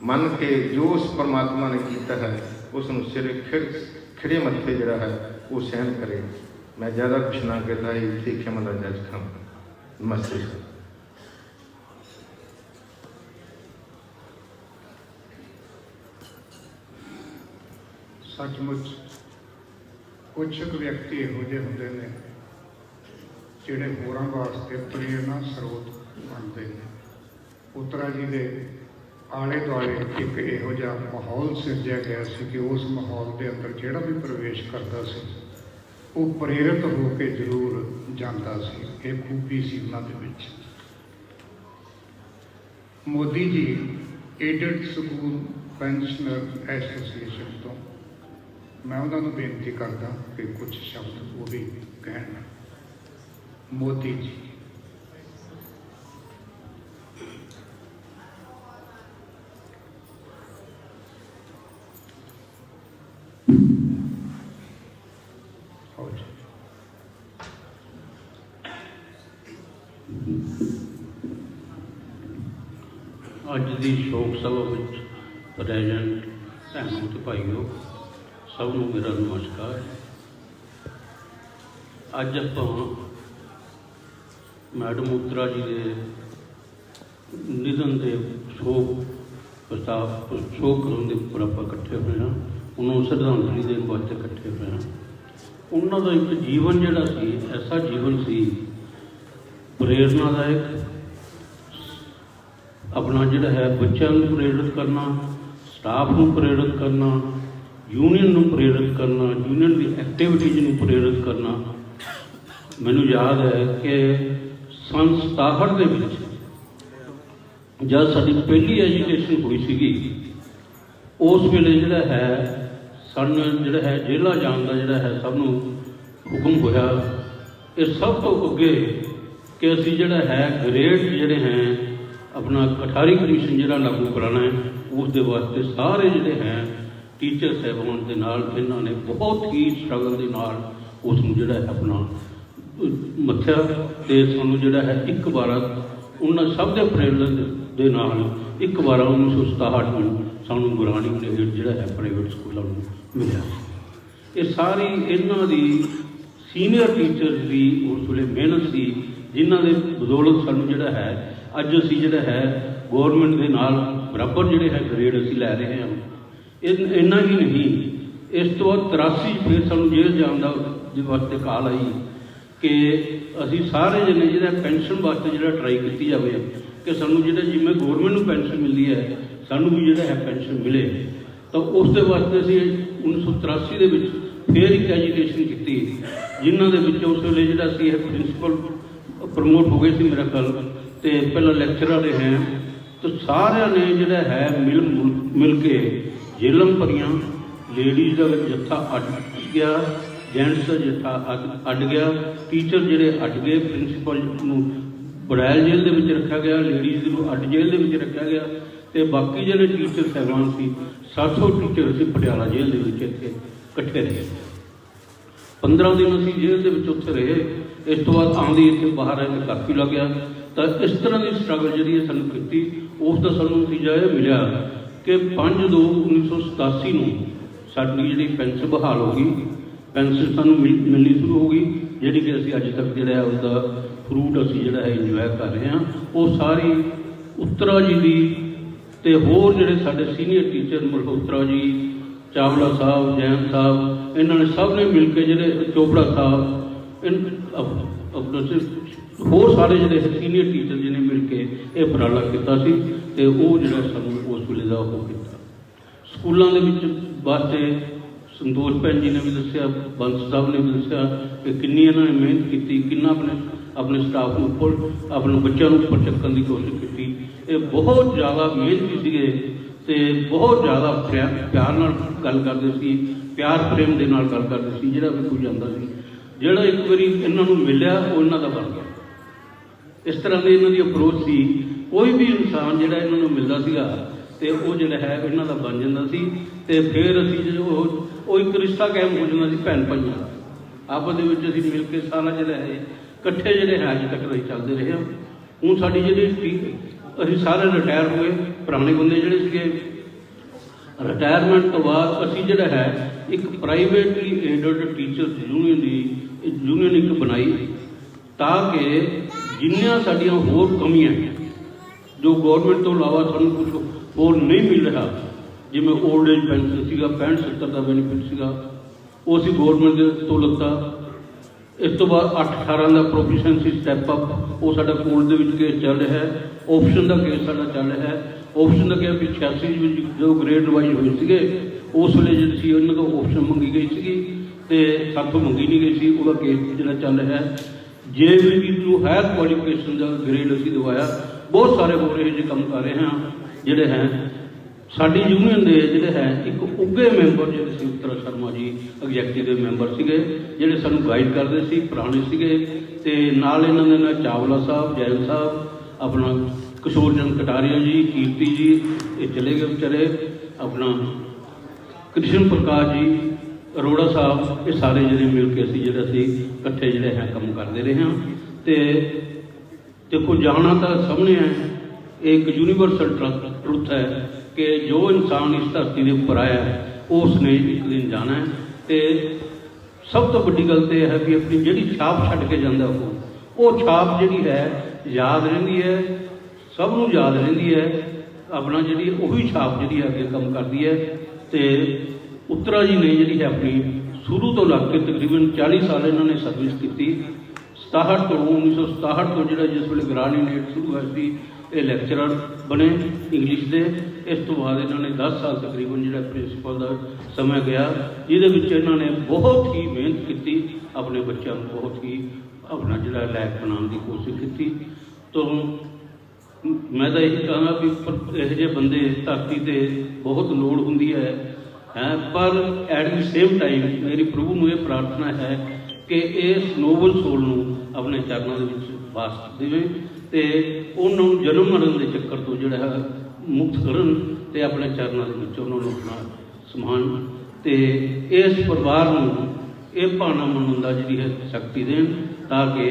मन के जो उस परमात्मा ने कीता है उसनूं सिरे खिड़े मत्थे जिहड़ा है वो सहन करे। मैं ज़्यादा कुछ ना कहता, इत्थे क्षमा दा जज खां। नमस्ते। सचमुच कुछ व्यक्ति इहो ਜਿਹੇ ਹੁੰਦੇ ਨੇ ਜਿਹੜੇ ਹੋਰਾਂ ਵਾਸਤੇ ਪ੍ਰੇਰਨਾ ਸਰੋਤ ਬਣਦੇ ਨੇ। ਪੁੱਤਰਾ ਜੀ ਦੇ ਆਲੇ ਦੁਆਲੇ ਇੱਕ ਇਹੋ ਜਿਹਾ ਮਾਹੌਲ ਸਿਰਜਿਆ ਗਿਆ ਸੀ ਕਿ ਉਸ ਮਾਹੌਲ ਦੇ ਅੰਦਰ ਜਿਹੜਾ ਵੀ ਪ੍ਰਵੇਸ਼ ਕਰਦਾ ਸੀ ਉਹ ਪ੍ਰੇਰਿਤ ਹੋ ਕੇ ਜ਼ਰੂਰ ਜਾਂਦਾ ਸੀ। ਇਹ ਖੂਬੀ ਸੀ ਉਹਨਾਂ ਦੇ ਵਿੱਚ। Modi ji aided school pensioner association ਤੋਂ मैं उन्होंने बेनती करता कि कुछ शब्द वो भी कहना। मोदी जी अज की शोक सभा में प्रेजेंट भैनों ते भाईओ सब नूं मेरा नमस्कार। अज आपां मैडम उत्तरा जी के निधन के शोक प्रस्ताव शोक करने के उपर आप इकट्ठे हुए हैं, उन्होंने श्रद्धांजलि देने वास्ते इकट्ठे हुए हैं। उन्होंने का एक जीवन जिहड़ा सी ऐसा जीवन सी प्रेरणादायक, अपना जिहड़ा है बच्चों को प्रेरित करना, स्टाफ को प्रेरित करना, यूनियन को प्रेरित करना, यूनियन की एक्टिविटीज़ को प्रेरित करना। मैनू याद है कि सन 67 के विच जब साडी पहली एजुकेशन हुई सी, उस वेले जिहड़ा है सन जिहड़ा है जेला जाण दा जिहड़ा है सबनूं हुक्म होया। ये सब तो अगे कि असीं जिहड़ा है ग्रेड जिहड़े हैं अपना कठारी कमीशन जिहड़ा लागू कराना है, उस दे वास्ते सारे जिहड़े हैं टीचर साहबान के नाल इन्होंने बहुत ही स्ट्रगल के नाल उसनूं जिहड़ा है अपना मत्था ते सानूं जिहड़ा है एक बार उन्हां सब दे प्रेरणा दे नाल एक बार 1967 में सानूं गुराणी ग्रेड जिहड़ा है प्राइवेट स्कूलों में मिलिया। ये सारी इन्हां दी सीनियर टीचर्स की उस वेले मेहनत सी, जिन्हां दे बदौलत सानूं जिहड़ा है अज असीं जिहड़ा है गौरमेंट के नाल बराबर जिहड़े है ग्रेड असीं लै रहे हैं। इन्ना ही नहीं, इस तो बाद 83 फिर सानूं जेल जाण दा वास्ते कॉल आई कि असीं सारे जने जिहड़ा पेंशन वास्ते जिहड़ा ट्राई की जाए कि सानूं जिहड़ा जिवें गौरमेंट नूं पेंशन मिलती है सानूं भी जिहड़ा है पेंशन मिले। तो उस दे वास्ते असीं 1983 दे विच फिर एक एजुकेशन की, जिन्हां दे विच उस वेले जिहड़ा सी प्रिंसीपल प्रमोट हो गए थे मेरा ख्याल, तो पहला लैक्चरर रहे हैं। तो सारे ने जिहड़ा है मिल के जेलम भरियां, लेडीज़ का जत्था अट गया। ਜੈਂਟਸ ਦਾ ਜੱਥਾ ਅੱਡ ਗਿਆ, ਟੀਚਰ ਜਿਹੜੇ ਅੱਡ ਗਏ, ਪ੍ਰਿੰਸੀਪਲ ਨੂੰ ਬੜੈਲ ਜੇਲ੍ਹ ਦੇ ਵਿੱਚ ਰੱਖਿਆ ਗਿਆ, ਲੇਡੀਜ਼ ਨੂੰ ਅੱਡ ਜੇਲ੍ਹ ਦੇ ਵਿੱਚ ਰੱਖਿਆ ਗਿਆ, ਤੇ ਬਾਕੀ ਜਿਹੜੇ ਟੀਚਰ ਸਾਹਿਬਾਨ ਸੀ 700 ਟੀਚਰ ਅਸੀਂ ਪਟਿਆਲਾ ਜੇਲ੍ਹ ਦੇ ਵਿੱਚ ਇੱਥੇ ਇਕੱਠੇ ਰਹੇ। 15 ਦਿਨ ਅਸੀਂ ਜੇਲ੍ਹ ਦੇ ਵਿੱਚ ਉੱਥੇ ਰਹੇ। ਇਸ ਤੋਂ ਬਾਅਦ ਆਉਂਦੀ ਇੱਥੇ ਬਾਹਰ ਆ ਕੇ ਕਾਫੀ ਲੱਗ ਗਿਆ। ਤਾਂ ਇਸ ਤਰ੍ਹਾਂ ਦੀ ਸਟਰਗਲ ਜਿਹੜੀ ਹੈ ਸਾਨੂੰ ਕੀਤੀ, ਉਸ ਦਾ ਸਾਨੂੰ ਨਤੀਜਾ ਇਹ ਮਿਲਿਆ ਕਿ 5/2/1987 ਨੂੰ ਸਾਡੀ ਜਿਹੜੀ ਪੈਨਸ਼ਨ ਬਹਾਲ ਹੋ ਗਈ, ਪੈਨਸ਼ਨ ਸਾਨੂੰ ਮਿਲਣੀ ਸ਼ੁਰੂ ਹੋ ਗਈ, ਜਿਹੜੀ ਕਿ ਅਸੀਂ ਅੱਜ ਤੱਕ ਜਿਹੜਾ ਉਸਦਾ ਫਰੂਟ ਅਸੀਂ ਜਿਹੜਾ ਹੈ ਇੰਜੋਏ ਕਰ ਰਹੇ ਹਾਂ। ਉਹ ਸਾਰੀ ਉੱਤਰਾ ਜੀ ਦੀ ਤੇ ਹੋਰ ਜਿਹੜੇ ਸਾਡੇ ਸੀਨੀਅਰ ਟੀਚਰ ਮਲਹੋਤਰਾ ਜੀ, ਚਾਵਲਾ ਸਾਹਿਬ, ਜੈਨ ਸਾਹਿਬ, ਇਹਨਾਂ ਨੇ ਸਭ ਨੇ ਮਿਲ ਕੇ ਜਿਹੜੇ ਚੋਪੜਾ ਸਾਹਿਬ, ਹੋਰ ਸਾਰੇ ਜਿਹੜੇ ਸੀਨੀਅਰ ਟੀਚਰ ਜਿਹਨੇ ਮਿਲ ਕੇ ਇਹ ਉਪਰਾਲਾ ਕੀਤਾ ਸੀ, ਤੇ ਉਹ ਜਿਹੜਾ ਸਾਨੂੰ ਉਸ ਵੇਲੇ ਦਾ ਉਹ ਕੀਤਾ। ਸਕੂਲਾਂ ਦੇ ਵਿੱਚ ਵਾਸਤੇ ਸੰਤੋਸ਼ ਭੈਣ ਜੀ ਨੇ ਵੀ ਦੱਸਿਆ, ਬੰਸ ਸਾਹਿਬ ਨੇ ਵੀ ਦੱਸਿਆ ਕਿ ਕਿੰਨੀ ਇਹਨਾਂ ਨੇ ਮਿਹਨਤ ਕੀਤੀ, ਕਿੰਨਾ ਆਪਣੇ ਸਟਾਫ ਨੂੰ ਉੱਪਰ, ਆਪਣੇ ਬੱਚਿਆਂ ਨੂੰ ਉੱਪਰ ਚੱਕਣ ਦੀ ਕੋਸ਼ਿਸ਼ ਕੀਤੀ। ਇਹ ਬਹੁਤ ਜ਼ਿਆਦਾ ਮਿਹਨਤੀ ਸੀਗੇ ਤੇ ਬਹੁਤ ਜ਼ਿਆਦਾ ਪਿਆਰ ਨਾਲ ਗੱਲ ਕਰਦੇ ਸੀ, ਪਿਆਰ ਪ੍ਰੇਮ ਦੇ ਨਾਲ ਗੱਲ ਕਰਦੇ ਸੀ। ਜਿਹੜਾ ਵੀ ਕੋਈ ਜਾਂਦਾ ਸੀ, ਜਿਹੜਾ ਇੱਕ ਵਾਰੀ ਇਹਨਾਂ ਨੂੰ ਮਿਲਿਆ ਉਹ ਇਹਨਾਂ ਦਾ ਬਣ ਗਿਆ। ਇਸ ਤਰ੍ਹਾਂ ਦੀ ਇਹਨਾਂ ਦੀ ਅਪਰੋਚ ਸੀ। ਕੋਈ ਵੀ ਇਨਸਾਨ ਜਿਹੜਾ ਇਹਨਾਂ ਨੂੰ ਮਿਲਦਾ ਸੀਗਾ ਤੇ ਉਹ ਜਿਹੜਾ ਹੈ ਇਹਨਾਂ ਦਾ ਬਣ ਜਾਂਦਾ ਸੀ। ਤੇ ਫਿਰ ਅਸੀਂ ਜਦੋਂ ਉਹ ਇੱਕ ਰਿਸ਼ਤਾ ਕਾਇਮ ਹੋ ਜਾਂਦਾ ਸੀ ਭੈਣ ਭਾਈਆਂ ਦਾ, ਆਪਸ ਦੇ ਵਿੱਚ ਅਸੀਂ ਮਿਲ ਕੇ ਸਾਰਾ ਜਿਹੜਾ ਹੈ ਇਕੱਠੇ ਜਿਹੜੇ ਹੈ ਅੱਜ ਤੱਕ ਅਸੀਂ ਚੱਲਦੇ ਰਹੇ ਹਾਂ। ਹੁਣ ਸਾਡੀ ਜਿਹੜੀ ਅਸੀਂ ਸਾਰੇ ਰਿਟਾਇਰ ਹੋਏ, ਪੁਰਾਣੇ ਬੰਦੇ ਜਿਹੜੇ ਸੀਗੇ, ਰਿਟਾਇਰਮੈਂਟ ਤੋਂ ਬਾਅਦ ਅਸੀਂ ਜਿਹੜਾ ਹੈ ਇੱਕ ਪ੍ਰਾਈਵੇਟਲੀ ਏਡਡ ਟੀਚਰਸ ਯੂਨੀਅਨ ਇੱਕ ਬਣਾਈ, ਤਾਂ ਕਿ ਜਿੰਨੀਆਂ ਸਾਡੀਆਂ ਹੋਰ ਕਮੀਆਂ ਜੋ ਗੌਰਮੈਂਟ ਤੋਂ ਇਲਾਵਾ ਸਾਨੂੰ ਕੁਝ ਹੋਰ ਨਹੀਂ ਮਿਲ ਰਿਹਾ, ਜਿਵੇਂ ਓਲਡ ਏਜ ਪੈਨਸ਼ਨ ਸੀਗਾ, 65-70 ਦਾ ਬੈਨੀਫਿਟ ਸੀਗਾ, ਉਹ ਅਸੀਂ ਗੌਰਮੈਂਟ ਦੇ ਤੋਂ ਲੱਤਾ। ਇਸ ਤੋਂ ਬਾਅਦ 8-18 ਦਾ ਪ੍ਰੋਫੀਸ਼ੈਂਸੀ ਸਟੈਪ ਅਪ, ਉਹ ਸਾਡਾ ਕੋਰਟ ਦੇ ਵਿੱਚ ਕੇਸ ਚੱਲ ਰਿਹਾ ਹੈ। ਆਪਸ਼ਨ ਦਾ ਕੇਸ ਸਾਡਾ ਚੱਲ ਰਿਹਾ ਹੈ। ਆਪਸ਼ਨ ਦਾ ਕੇਸ 86 ਵਿੱਚ ਜੋ ਗ੍ਰੇਡ ਵਾਈਜ਼ ਹੋਏ ਸੀਗੇ, ਉਸ ਵੇਲੇ ਜਿਹੜੀ ਸੀ ਉਹਨਾਂ ਤੋਂ ਆਪਸ਼ਨ ਮੰਗੀ ਗਈ ਸੀਗੀ ਤੇ ਸਾਥੋਂ ਮੰਗੀ ਨਹੀਂ ਗਈ ਸੀ। ਉਹਦਾ ਕੇਸ ਜਿਹੜਾ ਚੱਲ ਰਿਹਾ ਹੈ। JVP ਨੂੰ ਹਾਇਰ ਕੁਆਲੀਫਿਕੇਸ਼ਨ ਦਾ ਗ੍ਰੇਡ ਅਸੀਂ ਦਵਾਇਆ। ਬਹੁਤ ਸਾਰੇ ਹੋਰ ਇਹੋ ਜਿਹੇ ਕੰਮ ਕਰ ਰਹੇ ਹਾਂ ਜਿਹੜੇ ਹੈ। ਸਾਡੀ ਯੂਨੀਅਨ ਦੇ ਜਿਹੜੇ ਹੈ ਇੱਕ ਉੱਘੇ ਮੈਂਬਰ ਜਿਹੜੇ ਸੀ ਉੱਤਰਾ ਸ਼ਰਮਾ ਜੀ, ਐਗਜ਼ੈਕਟਿਵ ਮੈਂਬਰ ਸੀਗੇ, ਜਿਹੜੇ ਸਾਨੂੰ ਗਾਈਡ ਕਰਦੇ ਸੀ, ਪੁਰਾਣੇ ਸੀਗੇ। ਤੇ ਨਾਲ ਇਹਨਾਂ ਦੇ ਨਾਲ ਚਾਵਲਾ ਸਾਹਿਬ, ਜੈਨ ਸਾਹਿਬ, ਆਪਣਾ ਕਿਸ਼ੋਰ ਚੰਦ ਕਟਾਰੀਆ ਜੀ, ਕੀਰਤੀ ਜੀ, ਇਹ ਚਲੇ ਗਏ ਵਿਚਾਰੇ, ਆਪਣਾ ਕ੍ਰਿਸ਼ਨ ਪ੍ਰਕਾਸ਼ ਜੀ, ਅਰੋੜਾ ਸਾਹਿਬ, ਇਹ ਸਾਰੇ ਜਿਹੜੇ ਮਿਲ ਕੇ ਅਸੀਂ ਇਕੱਠੇ ਜਿਹੜੇ ਹੈ ਕੰਮ ਕਰਦੇ ਰਹੇ ਹਾਂ। ਤੇ ਦੇਖੋ, ਜਾਣਾ ਤਾਂ ਸਾਹਮਣੇ ਹੈ, ਇਹ ਇੱਕ ਯੂਨੀਵਰਸਲ ਟਰੁੱਥ ਹੈ ਕਿ ਜੋ ਇਨਸਾਨ ਇਸ ਧਰਤੀ ਦੇ ਉੱਪਰ ਆਇਆ ਉਸ ਨੇ ਇੱਕ ਦਿਨ ਜਾਣਾ ਹੈ। ਤੇ ਸਭ ਤੋਂ ਵੱਡੀ ਗੱਲ ਤਾਂ ਇਹ ਹੈ ਵੀ ਆਪਣੀ ਜਿਹੜੀ ਛਾਪ ਛੱਡ ਕੇ ਜਾਂਦਾ ਉਹ ਛਾਪ ਜਿਹੜੀ ਹੈ ਯਾਦ ਰਹਿੰਦੀ ਹੈ, ਸਭ ਨੂੰ ਯਾਦ ਰਹਿੰਦੀ ਹੈ। ਆਪਣਾ ਜਿਹੜੀ ਉਹੀ ਛਾਪ ਜਿਹੜੀ ਹੈ ਅੱਗੇ ਕੰਮ ਕਰਦੀ ਹੈ। ਤੇ ਉੱਤਰਾ ਜੀ ਨੇ ਜਿਹੜੀ ਹੈ ਆਪਣੀ ਸ਼ੁਰੂ ਤੋਂ ਲੱਗ ਕੇ ਤਕਰੀਬਨ 40 ਸਾਲ ਇਹਨਾਂ ਨੇ ਸਰਵਿਸ ਕੀਤੀ। 1967 ਤੋਂ ਜਿਹੜਾ ਜਿਸ ਵੇਲੇ ਗ੍ਰਾਂਡ ਯੂਨਿਟ ਸ਼ੁਰੂ ਹੋਇਆ ਸੀ, ਇਹ ਲੈਕਚਰਰ ਬਣੇ ਇੰਗਲਿਸ਼ ਦੇ। ਇਸ ਤੋਂ ਬਾਅਦ ਇਹਨਾਂ ਨੇ 10 ਸਾਲ ਤਕਰੀਬਨ ਜਿਹੜਾ ਪ੍ਰਿੰਸੀਪਲ ਦਾ ਸਮਾਂ ਗਿਆ, ਜਿਹਦੇ ਵਿੱਚ ਇਹਨਾਂ ਨੇ ਬਹੁਤ ਹੀ ਮਿਹਨਤ ਕੀਤੀ, ਆਪਣੇ ਬੱਚਿਆਂ ਨੂੰ ਬਹੁਤ ਹੀ ਆਪਣਾ ਜਿਹੜਾ ਲਾਇਕ ਬਣਾਉਣ ਦੀ ਕੋਸ਼ਿਸ਼ ਕੀਤੀ। ਤੋਂ ਮੈਂ ਤਾਂ ਇਹੀ ਕਹਾਂਗਾ ਵੀ ਇਹੋ ਜਿਹੇ ਬੰਦੇ ਧਰਤੀ 'ਤੇ ਬਹੁਤ ਲੋੜ ਹੁੰਦੀ ਹੈ। ਪਰ ਐਟ ਦੀ ਸੇਮ ਟਾਈਮ ਮੇਰੀ ਪ੍ਰਭੂ ਨੂੰ ਇਹ ਪ੍ਰਾਰਥਨਾ ਹੈ ਕਿ ਇਸ ਨੋਬਲ ਸੋਲ ਨੂੰ ਆਪਣੇ ਚਰਨਾਂ ਦੇ ਵਿੱਚ ਵਾਸ ਦੇਵੇ ਤੇ ਉਹਨਾਂ ਨੂੰ ਜਨਮ ਮਰਨ ਦੇ ਚੱਕਰ ਤੋਂ ਜਿਹੜਾ ਹੈ ਮੁਕਤ ਕਰਨ ਤੇ ਆਪਣੇ ਚਰਨਾਂ ਦੇ ਵਿੱਚ ਉਹਨਾਂ ਨੂੰ ਆਪਣਾ ਸਮਾਨ ਤੇ ਇਸ ਪਰਿਵਾਰ ਨੂੰ ਇਹ ਭਾਵਨਾ ਮੰਨਣ ਦਾ ਜਿਹੜੀ ਹੈ ਸ਼ਕਤੀ ਦੇਣ, ਤਾਂ ਕਿ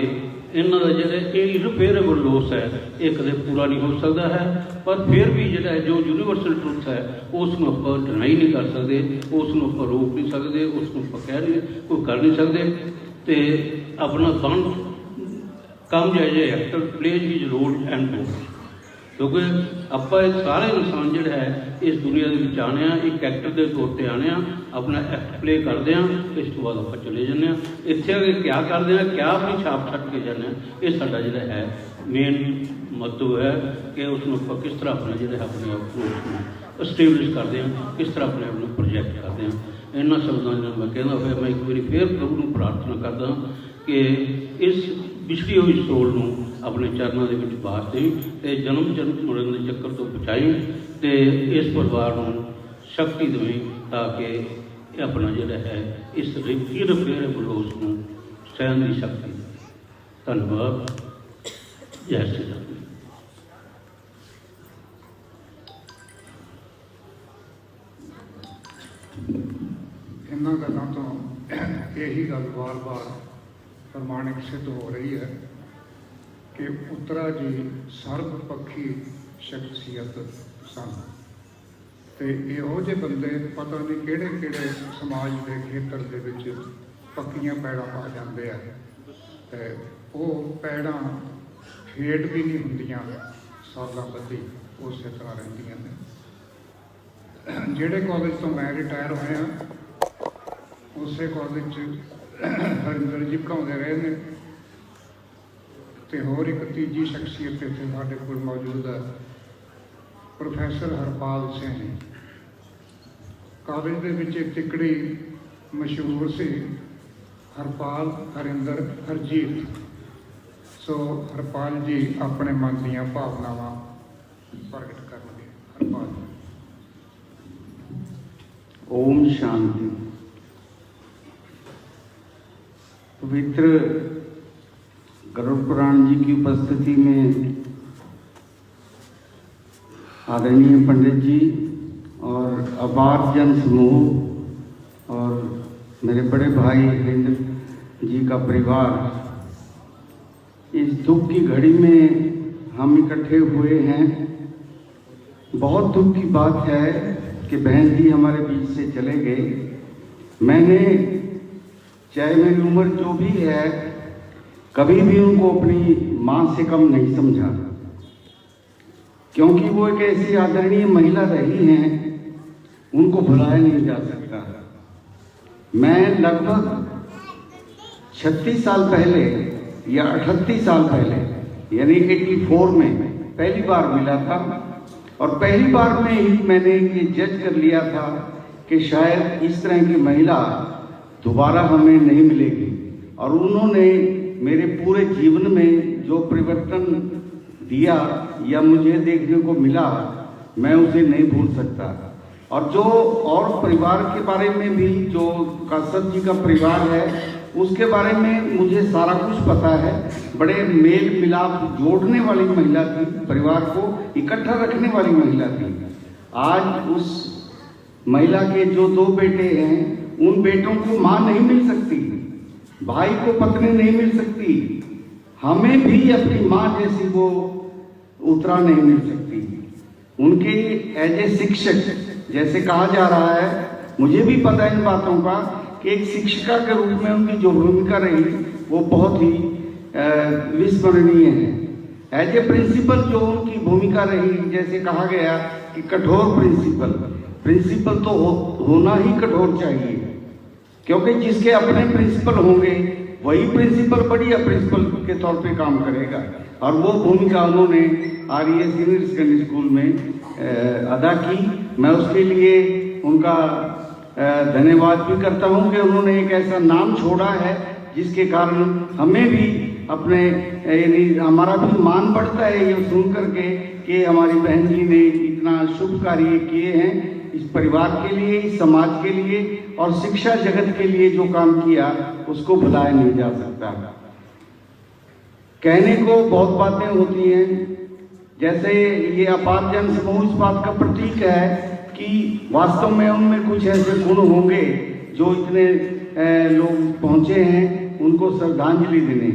ਇਹਨਾਂ ਦਾ ਜਿਹੜਾ ਇਹ ਇਰਰਿਪੇਅਰੇਬਲ ਲੋਸ ਹੈ ਇਹ ਕਦੇ ਪੂਰਾ ਨਹੀਂ ਹੋ ਸਕਦਾ ਹੈ। ਪਰ ਫਿਰ ਵੀ ਜਿਹੜਾ ਜੋ ਯੂਨੀਵਰਸਲ ਟਰੁੱਥ ਹੈ ਉਸ ਨੂੰ ਆਪਾਂ ਡਿਨਾਈ ਨਹੀਂ ਕਰ ਸਕਦੇ, ਉਸ ਨੂੰ ਆਪਾਂ ਰੋਕ ਨਹੀਂ ਸਕਦੇ, ਉਸ ਨੂੰ ਆਪਾਂ ਕਹਿ ਨਹੀਂ ਕੋਈ ਕਰ ਨਹੀਂ ਸਕਦੇ। ਤੇ ਆਪਣਾ ਕੰਮ ਜਾਇਜੇ actor plays his role and role, ਕਿਉਂਕਿ ਆਪਾਂ ਇਹ ਸਾਰੇ ਇਨਸਾਨ ਜਿਹੜਾ ਹੈ ਇਸ ਦੁਨੀਆ ਦੇ ਵਿੱਚ ਆਉਂਦੇ ਹਾਂ, ਇੱਕ ਐਕਟਰ ਦੇ ਤੌਰ 'ਤੇ ਆਉਂਦੇ ਹਾਂ, ਆਪਣਾ ਐਕਟ ਪਲੇ ਕਰਦੇ ਹਾਂ, ਇਸ ਤੋਂ ਬਾਅਦ ਆਪਾਂ ਚਲੇ ਜਾਂਦੇ ਹਾਂ। ਇੱਥੇ ਆ ਕੇ ਕਿਆ ਕਰਦੇ ਹਾਂ, ਕਿਆ ਆਪਣੀ ਛਾਪ ਛੱਡ ਕੇ ਜਾਂਦੇ ਹਾਂ, ਇਹ ਸਾਡਾ ਜਿਹੜਾ ਹੈ ਮੇਨ ਮਹੱਤਵ ਹੈ ਕਿ ਉਸ ਨੂੰ ਆਪਾਂ ਕਿਸ ਤਰ੍ਹਾਂ ਆਪਣਾ ਜਿਹੜਾ ਆਪਣੇ ਆਪ ਨੂੰ ਐਸਟੈਬਲਿਸ਼ ਕਰਦੇ ਹਾਂ, ਕਿਸ ਤਰ੍ਹਾਂ ਆਪਣੇ ਆਪ ਨੂੰ ਪ੍ਰੋਜੈਕਟ ਕਰਦੇ ਹਾਂ। ਇਹਨਾਂ ਸ਼ਬਦਾਂ ਨਾਲ ਮੈਂ ਕਹਿੰਦਾ ਹੋਇਆ ਮੈਂ ਇੱਕ ਵਾਰੀ ਫੇਰ ਪ੍ਰਭੂ ਨੂੰ ਪ੍ਰਾਰਥਨਾ ਕਰਦਾ ਕਿ ਇਸ ਵਿਛੜੀ ਹੋਈ ਸੋਲ ਨੂੰ ਆਪਣੇ ਚਰਨਾਂ ਦੇ ਵਿੱਚ ਬਾਸ ਦੇਈ ਤੇ ਜਨਮ ਮਰਨ ਦੇ ਚੱਕਰ ਤੋਂ ਬਚਾਈ ਤੇ ਇਸ ਪਰਿਵਾਰ ਨੂੰ ਸ਼ਕਤੀ ਦੇਵੇ, ਤਾਂ ਕਿ ਇਹ ਆਪਣਾ ਜਿਹੜਾ ਹੈ ਇਸ ਰਿਪਕੀ ਰਫੇਰੇ ਵੱਲੋਂ ਉਸ ਨੂੰ ਸਹਿਣ ਦੀ ਸ਼ਕਤੀ ਦਿੱਤੀ। ਧੰਨਵਾਦ। ਜੈ ਸ਼੍ਰੀ ਰਾਮ। ਇਹਨਾਂ ਗੱਲਾਂ ਤੋਂ ਇਹੀ ਗੱਲ ਵਾਰ-ਵਾਰ ਪ੍ਰਮਾਣਿਕ ਸਿੱਧ ਹੋ ਰਹੀ ਹੈ ਕਿ ਉੱਤਰਾ ਜੀ ਸਰਬ ਪੱਖੀ ਸ਼ਖਸੀਅਤ ਸਨ ਤੇ ਇਹੋ ਜਿਹੇ ਬੰਦੇ ਪਤਾ ਨਹੀਂ ਕਿਹੜੇ ਸਮਾਜ ਦੇ ਖੇਤਰ ਦੇ ਵਿੱਚ ਪੱਕੀਆਂ ਪੈੜਾਂ ਪਾ ਜਾਂਦੇ ਆ ਤੇ ਉਹ ਪੈੜਾਂ ਫੇਡ ਵੀ ਨਹੀਂ ਹੁੰਦੀਆਂ, ਸਾਲਾਂ ਬੱਧੀ ਉਸੇ ਤਰ੍ਹਾਂ ਰਹਿੰਦੀਆਂ ਨੇ। ਜਿਹੜੇ ਕਾਲਜ ਤੋਂ ਮੈਂ ਰਿਟਾਇਰ ਹੋਇਆ ਉਸੇ ਕਾਲਜ 'ਚ ਹਰਿੰਦਰ ਜੀ ਪੜ੍ਹਾਉਂਦੇ ਰਹੇ ਨੇ ਤੇ ਹੋਰ ਇੱਕ ਤੀਜੀ ਸ਼ਖਸੀਅਤ ਇੱਥੇ ਸਾਡੇ ਕੋਲ ਮੌਜੂਦ ਹੈ, ਪ੍ਰੋਫੈਸਰ ਹਰਪਾਲ ਸਿੰਘ। ਕਾਲਜ ਦੇ ਵਿੱਚ ਇੱਕ ਤਿੱਕੜੀ ਮਸ਼ਹੂਰ ਸੀ, ਹਰਪਾਲ, ਹਰਿੰਦਰ, ਹਰਜੀਤ। ਸੋ ਹਰਪਾਲ ਜੀ ਆਪਣੇ ਮਨ ਦੀਆਂ ਭਾਵਨਾਵਾਂ ਪ੍ਰਗਟ ਕਰਨਗੇ। ਹਰਪਾਲ ਜੀ। ओम शांति। पवित्र गरुड़ पुराण जी की उपस्थिति में आदरणीय पंडित जी और अपार जन समूह और मेरे बड़े भाई हरिंद्र जी का परिवार, इस दुख की घड़ी में हम इकट्ठे हुए हैं। बहुत दुख की बात है कि बहन जी हमारे बीच से चले गए। मैंने, चाहे मेरी उम्र जो भी है, कभी भी उनको अपनी माँ से कम नहीं समझा, क्योंकि वो एक ऐसी आदरणीय महिला रही हैं, उनको भुलाया नहीं जा सकता। मैं लगभग 36 साल पहले या 38 साल पहले, यानी 84 में पहली बार मिला था और पहली बार में ही मैंने ये जज कर लिया था कि शायद इस तरह की महिला दोबारा हमें नहीं मिलेगी। और उन्होंने मेरे पूरे जीवन में जो परिवर्तन दिया या मुझे देखने को मिला, मैं उसे नहीं भूल सकता। और जो और परिवार के बारे में भी, जो कासत जी का परिवार है उसके बारे में मुझे सारा कुछ पता है। बड़े मेल मिलाप जोड़ने वाली महिला थी, परिवार को इकट्ठा रखने वाली महिला थी। आज उस महिला के जो 2 बेटे हैं, उन बेटों को माँ नहीं मिल सकती, भाई को पत्नी नहीं मिल सकती, हमें भी अपनी माँ जैसी वो उत्तरा नहीं मिल सकती। उनके एज ए शिक्षक, जैसे कहा जा रहा है, मुझे भी पता है इन बातों का कि एक शिक्षिका के रूप में उनकी जो भूमिका रही वो बहुत ही विस्मरणीय है। एज ए प्रिंसिपल जो उनकी भूमिका रही, जैसे कहा गया कि कठोर प्रिंसिपल तो होना ही कठोर चाहिए, क्योंकि जिसके अपने प्रिंसिपल होंगे वही प्रिंसिपल बढ़िया प्रिंसिपल के तौर पे काम करेगा। और वो भूमिका उन्होंने REA सीनियर सेकेंडरी स्कूल में अदा की। मैं उसके लिए उनका धन्यवाद भी करता हूं कि उन्होंने एक ऐसा नाम छोड़ा है जिसके कारण हमें भी अपने, यानी हमारा भी मान बढ़ता है ये सुन करके कि हमारी बहन जी ने इतना शुभ कार्य किए हैं इस परिवार के लिए, इस समाज के लिए और शिक्षा जगत के लिए। जो काम किया उसको भुलाया नहीं जा सकता। कहने को बहुत बातें होती हैं, जैसे ये अपार जन समूह इस बात का प्रतीक है कि वास्तव में उनमें कुछ ऐसे गुण होंगे जो इतने लोग पहुंचे हैं उनको श्रद्धांजलि देने।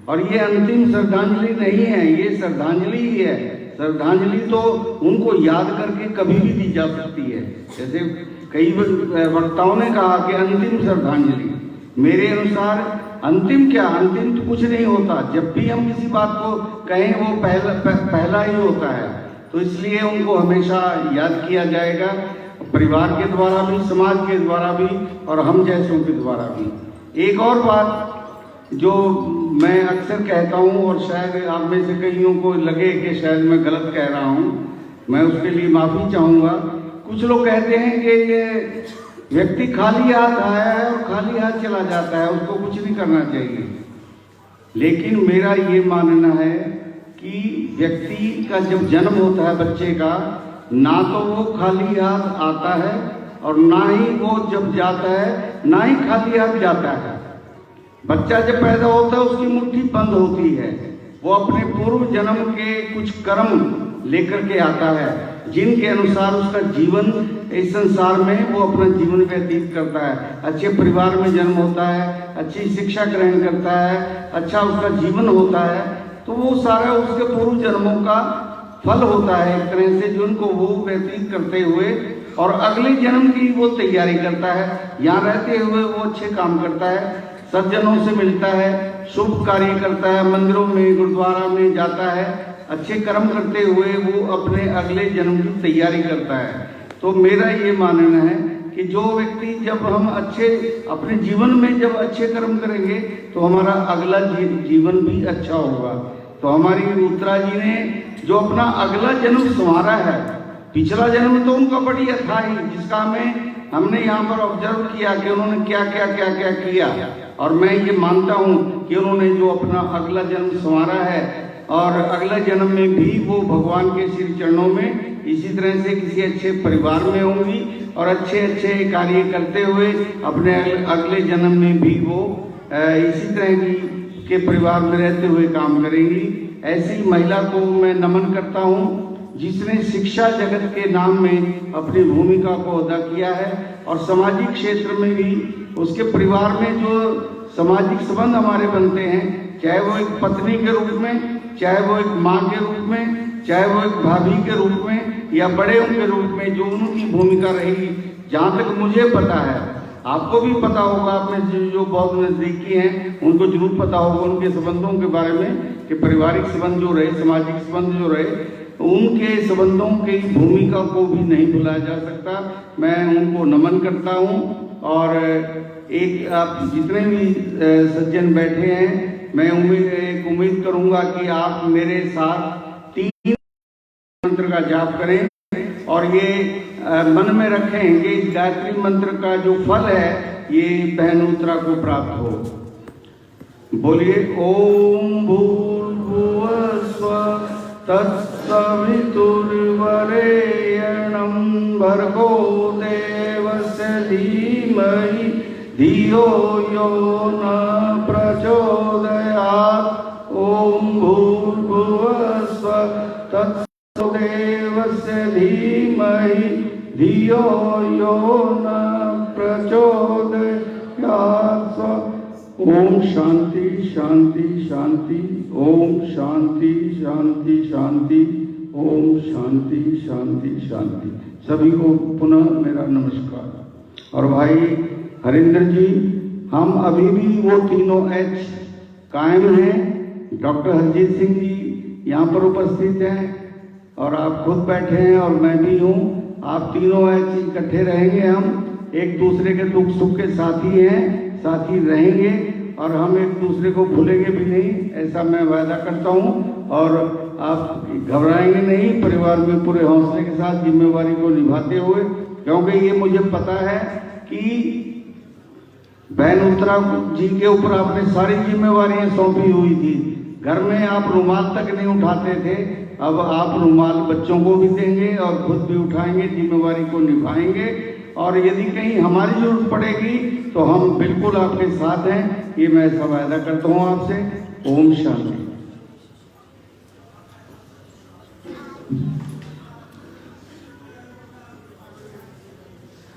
और ये अंतिम श्रद्धांजलि नहीं है, ये श्रद्धांजलि ही है। श्रद्धांजलि तो उनको याद करके कभी भी दी जा सकती है। जैसे कई वक्ताओं ने कहा कि अंतिम श्रद्धांजलि, मेरे अनुसार अंतिम क्या, अंतिम तो कुछ नहीं होता। जब भी हम किसी बात को कहें वो पहला ही होता है, तो इसलिए उनको हमेशा याद किया जाएगा, परिवार के द्वारा भी, समाज के द्वारा भी और हम जैसों के द्वारा भी। एक और बात जो मैं अक्सर कहता हूँ और शायद आप में से कईयों को लगे कि शायद मैं गलत कह रहा हूँ, मैं उसके लिए माफ़ी चाहूँगा। कुछ लोग कहते हैं कि ये व्यक्ति खाली हाथ आया है और खाली हाथ चला जाता है, उसको कुछ नहीं करना चाहिए। लेकिन मेरा ये मानना है कि व्यक्ति का जब जन्म होता है बच्चे का, ना तो वो खाली हाथ आता है और ना ही वो जब जाता है ना ही खाली हाथ जाता है। बच्चा जब पैदा होता है उसकी मुट्ठी बंद होती है, वो अपने पूर्व जन्म के कुछ कर्म लेकर के आता है जिनके अनुसार उसका जीवन इस संसार में वो अपना जीवन व्यतीत करता है। अच्छे परिवार में जन्म होता है, अच्छी शिक्षा ग्रहण करता है, अच्छा उसका जीवन होता है, तो वो सारा उसके पूर्व जन्मों का फल होता है एक तरह से, जिनको वो व्यतीत करते हुए और अगले जन्म की वो तैयारी करता है। यहाँ रहते हुए वो अच्छे काम करता है, सज्जनों से मिलता है, शुभ कार्य करता है, मंदिरों में गुरुद्वारा में जाता है, अच्छे कर्म करते हुए वो अपने अगले जन्म की तैयारी करता है। तो मेरा ये मानना है कि जो व्यक्ति जब हम अच्छे अपने जीवन में जब अच्छे कर्म करेंगे तो हमारा अगला जीवन भी अच्छा होगा। तो हमारी उत्तरा जी ने जो अपना अगला जन्म संवारा है, पिछला जन्म तो उनका बढ़िया था ही, जिसका हमने यहाँ पर ऑब्जर्व किया कि उन्होंने क्या क्या किया, और मैं ये मानता हूँ कि उन्होंने जो अपना अगला जन्म संवारा है और अगला जन्म में भी वो भगवान के श्री चरणों में इसी तरह से किसी अच्छे परिवार में होंगी और अच्छे अच्छे कार्य करते हुए अपने अगले जन्म में भी वो इसी तरह के परिवार में रहते हुए काम करेंगी। ऐसी महिला को मैं नमन करता हूँ जिसने शिक्षा जगत के नाम में अपनी भूमिका को अदा किया है और सामाजिक क्षेत्र में भी उसके परिवार में जो सामाजिक संबंध हमारे बनते हैं, चाहे वो एक पत्नी के रूप में, चाहे वो एक माँ के रूप में, चाहे वो एक भाभी के रूप में या बड़े के रूप में, जो उनकी भूमिका रहेगी, जहाँ तक मुझे पता है, आपको भी पता होगा, अपने जो बहुत नजदीकी हैं उनको जरूर पता होगा उनके संबंधों के बारे में कि पारिवारिक संबंध जो रहे, सामाजिक संबंध जो रहे, उनके संबंधों की भूमिका को भी नहीं भुलाया जा सकता। मैं उनको नमन करता हूँ और एक आप जितने भी सज्जन बैठे हैं, मैं उम्मीद करूंगा कि आप मेरे साथ 3 मंत्र का जाप करें और ये मन में रखें कि इस गायत्री मंत्र का जो फल है ये बहन उत्तरा को प्राप्त हो। बोलिए ओम भूर्भुवः स्वः तत्सवितुर्वरेण्यं भर्गो देवस्य धीमहि धियो यो न प्रचोदयात्। ओम भूर्भुवः स्वः तत्सवितुर्देवस्य धीमहि धियो यो न प्रचोदयात्। ओम शांति शांति शांति, ओम शांति शांति शांति, ओम शांति शांति शांति। सभी को पुनः मेरा नमस्कार। और भाई हरिंदर जी, हम अभी भी वो तीनों एच कायम हैं। डॉक्टर हरजीत सिंह जी यहाँ पर उपस्थित हैं और आप खुद बैठे हैं और मैं भी हूँ। आप तीनों एच इकट्ठे रहेंगे, हम एक दूसरे के दुख सुख के साथी हैं, साथी रहेंगे और हम एक दूसरे को भूलेंगे भी नहीं, ऐसा मैं वायदा करता हूँ। और आप घबराएंगे नहीं, परिवार में पूरे हौसले के साथ जिम्मेवारी को निभाते हुए, क्योंकि ये मुझे पता है कि बहन उत्तरा जी के ऊपर आपने सारी जिम्मेवारियां सौंपी हुई थी। घर में आप रुमाल तक नहीं उठाते थे, अब आप रुमाल बच्चों को भी देंगे और खुद भी उठाएंगे, जिम्मेवारी को निभाएंगे। और यदि कहीं हमारी जरूरत पड़ेगी तो हम बिल्कुल आपके साथ हैं, ये मैं ऐसा वायदा करता हूँ आपसे। ओम शांति।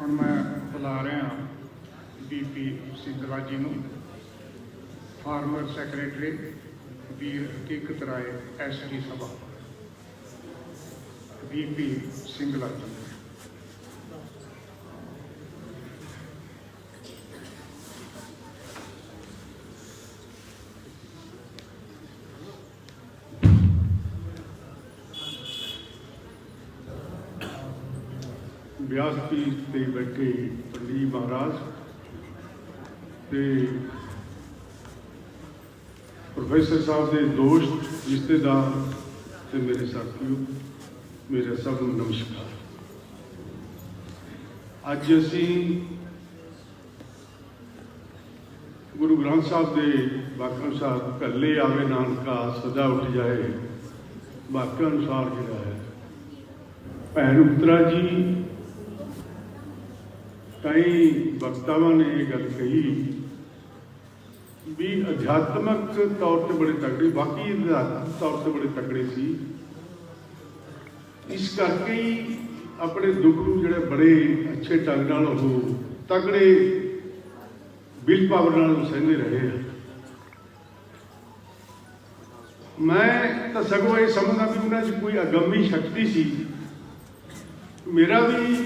और मैं बुला रहा बीपी सिंधला जी ਨੂੰ, फार्मर सैकटरी वीर हकीकत राय एसटी सभा, बीपी सिंधला जी। व्यासपीठ पे बैठे पंडित जी महाराज ते प्रोफेसर साहब के दोस्त रिश्तेदार ते मेरे साथियों, मेरा सब नमस्कार। अज असी गुरु ग्रंथ साहब के वाक्य अनुसार घले आवे नानका सदा उठ जाए वाक्य अनुसार जोड़ा है भैन उत्तरा जी ਕਈ ਵਕਤਾਵਾਂ ਨੇ ਇਹ ਗੱਲ ਕਹੀ ਵੀ ਅਧਿਆਤਮਕ ਤੌਰ ਤੇ ਬੜੇ ਤਕੜੇ, ਬਾਕੀ ਅਧਿਆਤਮਕ ਤੌਰ ਤੇ ਬੜੇ ਤਕੜੇ ਸੀ। ਇਸ ਕਰਕੇ ਹੀ ਆਪਣੇ ਦੁੱਖ ਨੂੰ ਜਿਹੜੇ ਬੜੇ ਅੱਛੇ ਢੰਗ ਨਾਲ ਉਹ ਤਗੜੇ ਵਿਲ ਪਾਵਰ ਨਾਲ ਸਹਿੰਦੇ ਰਹੇ ਆ। ਮੈਂ ਤਾਂ ਸਗੋਂ ਇਹ ਸਮਝਦਾ ਵੀ ਉਹਨਾਂ 'ਚ ਕੋਈ ਅਗੰਮੀ ਸ਼ਕਤੀ ਸੀ। ਮੇਰਾ ਵੀ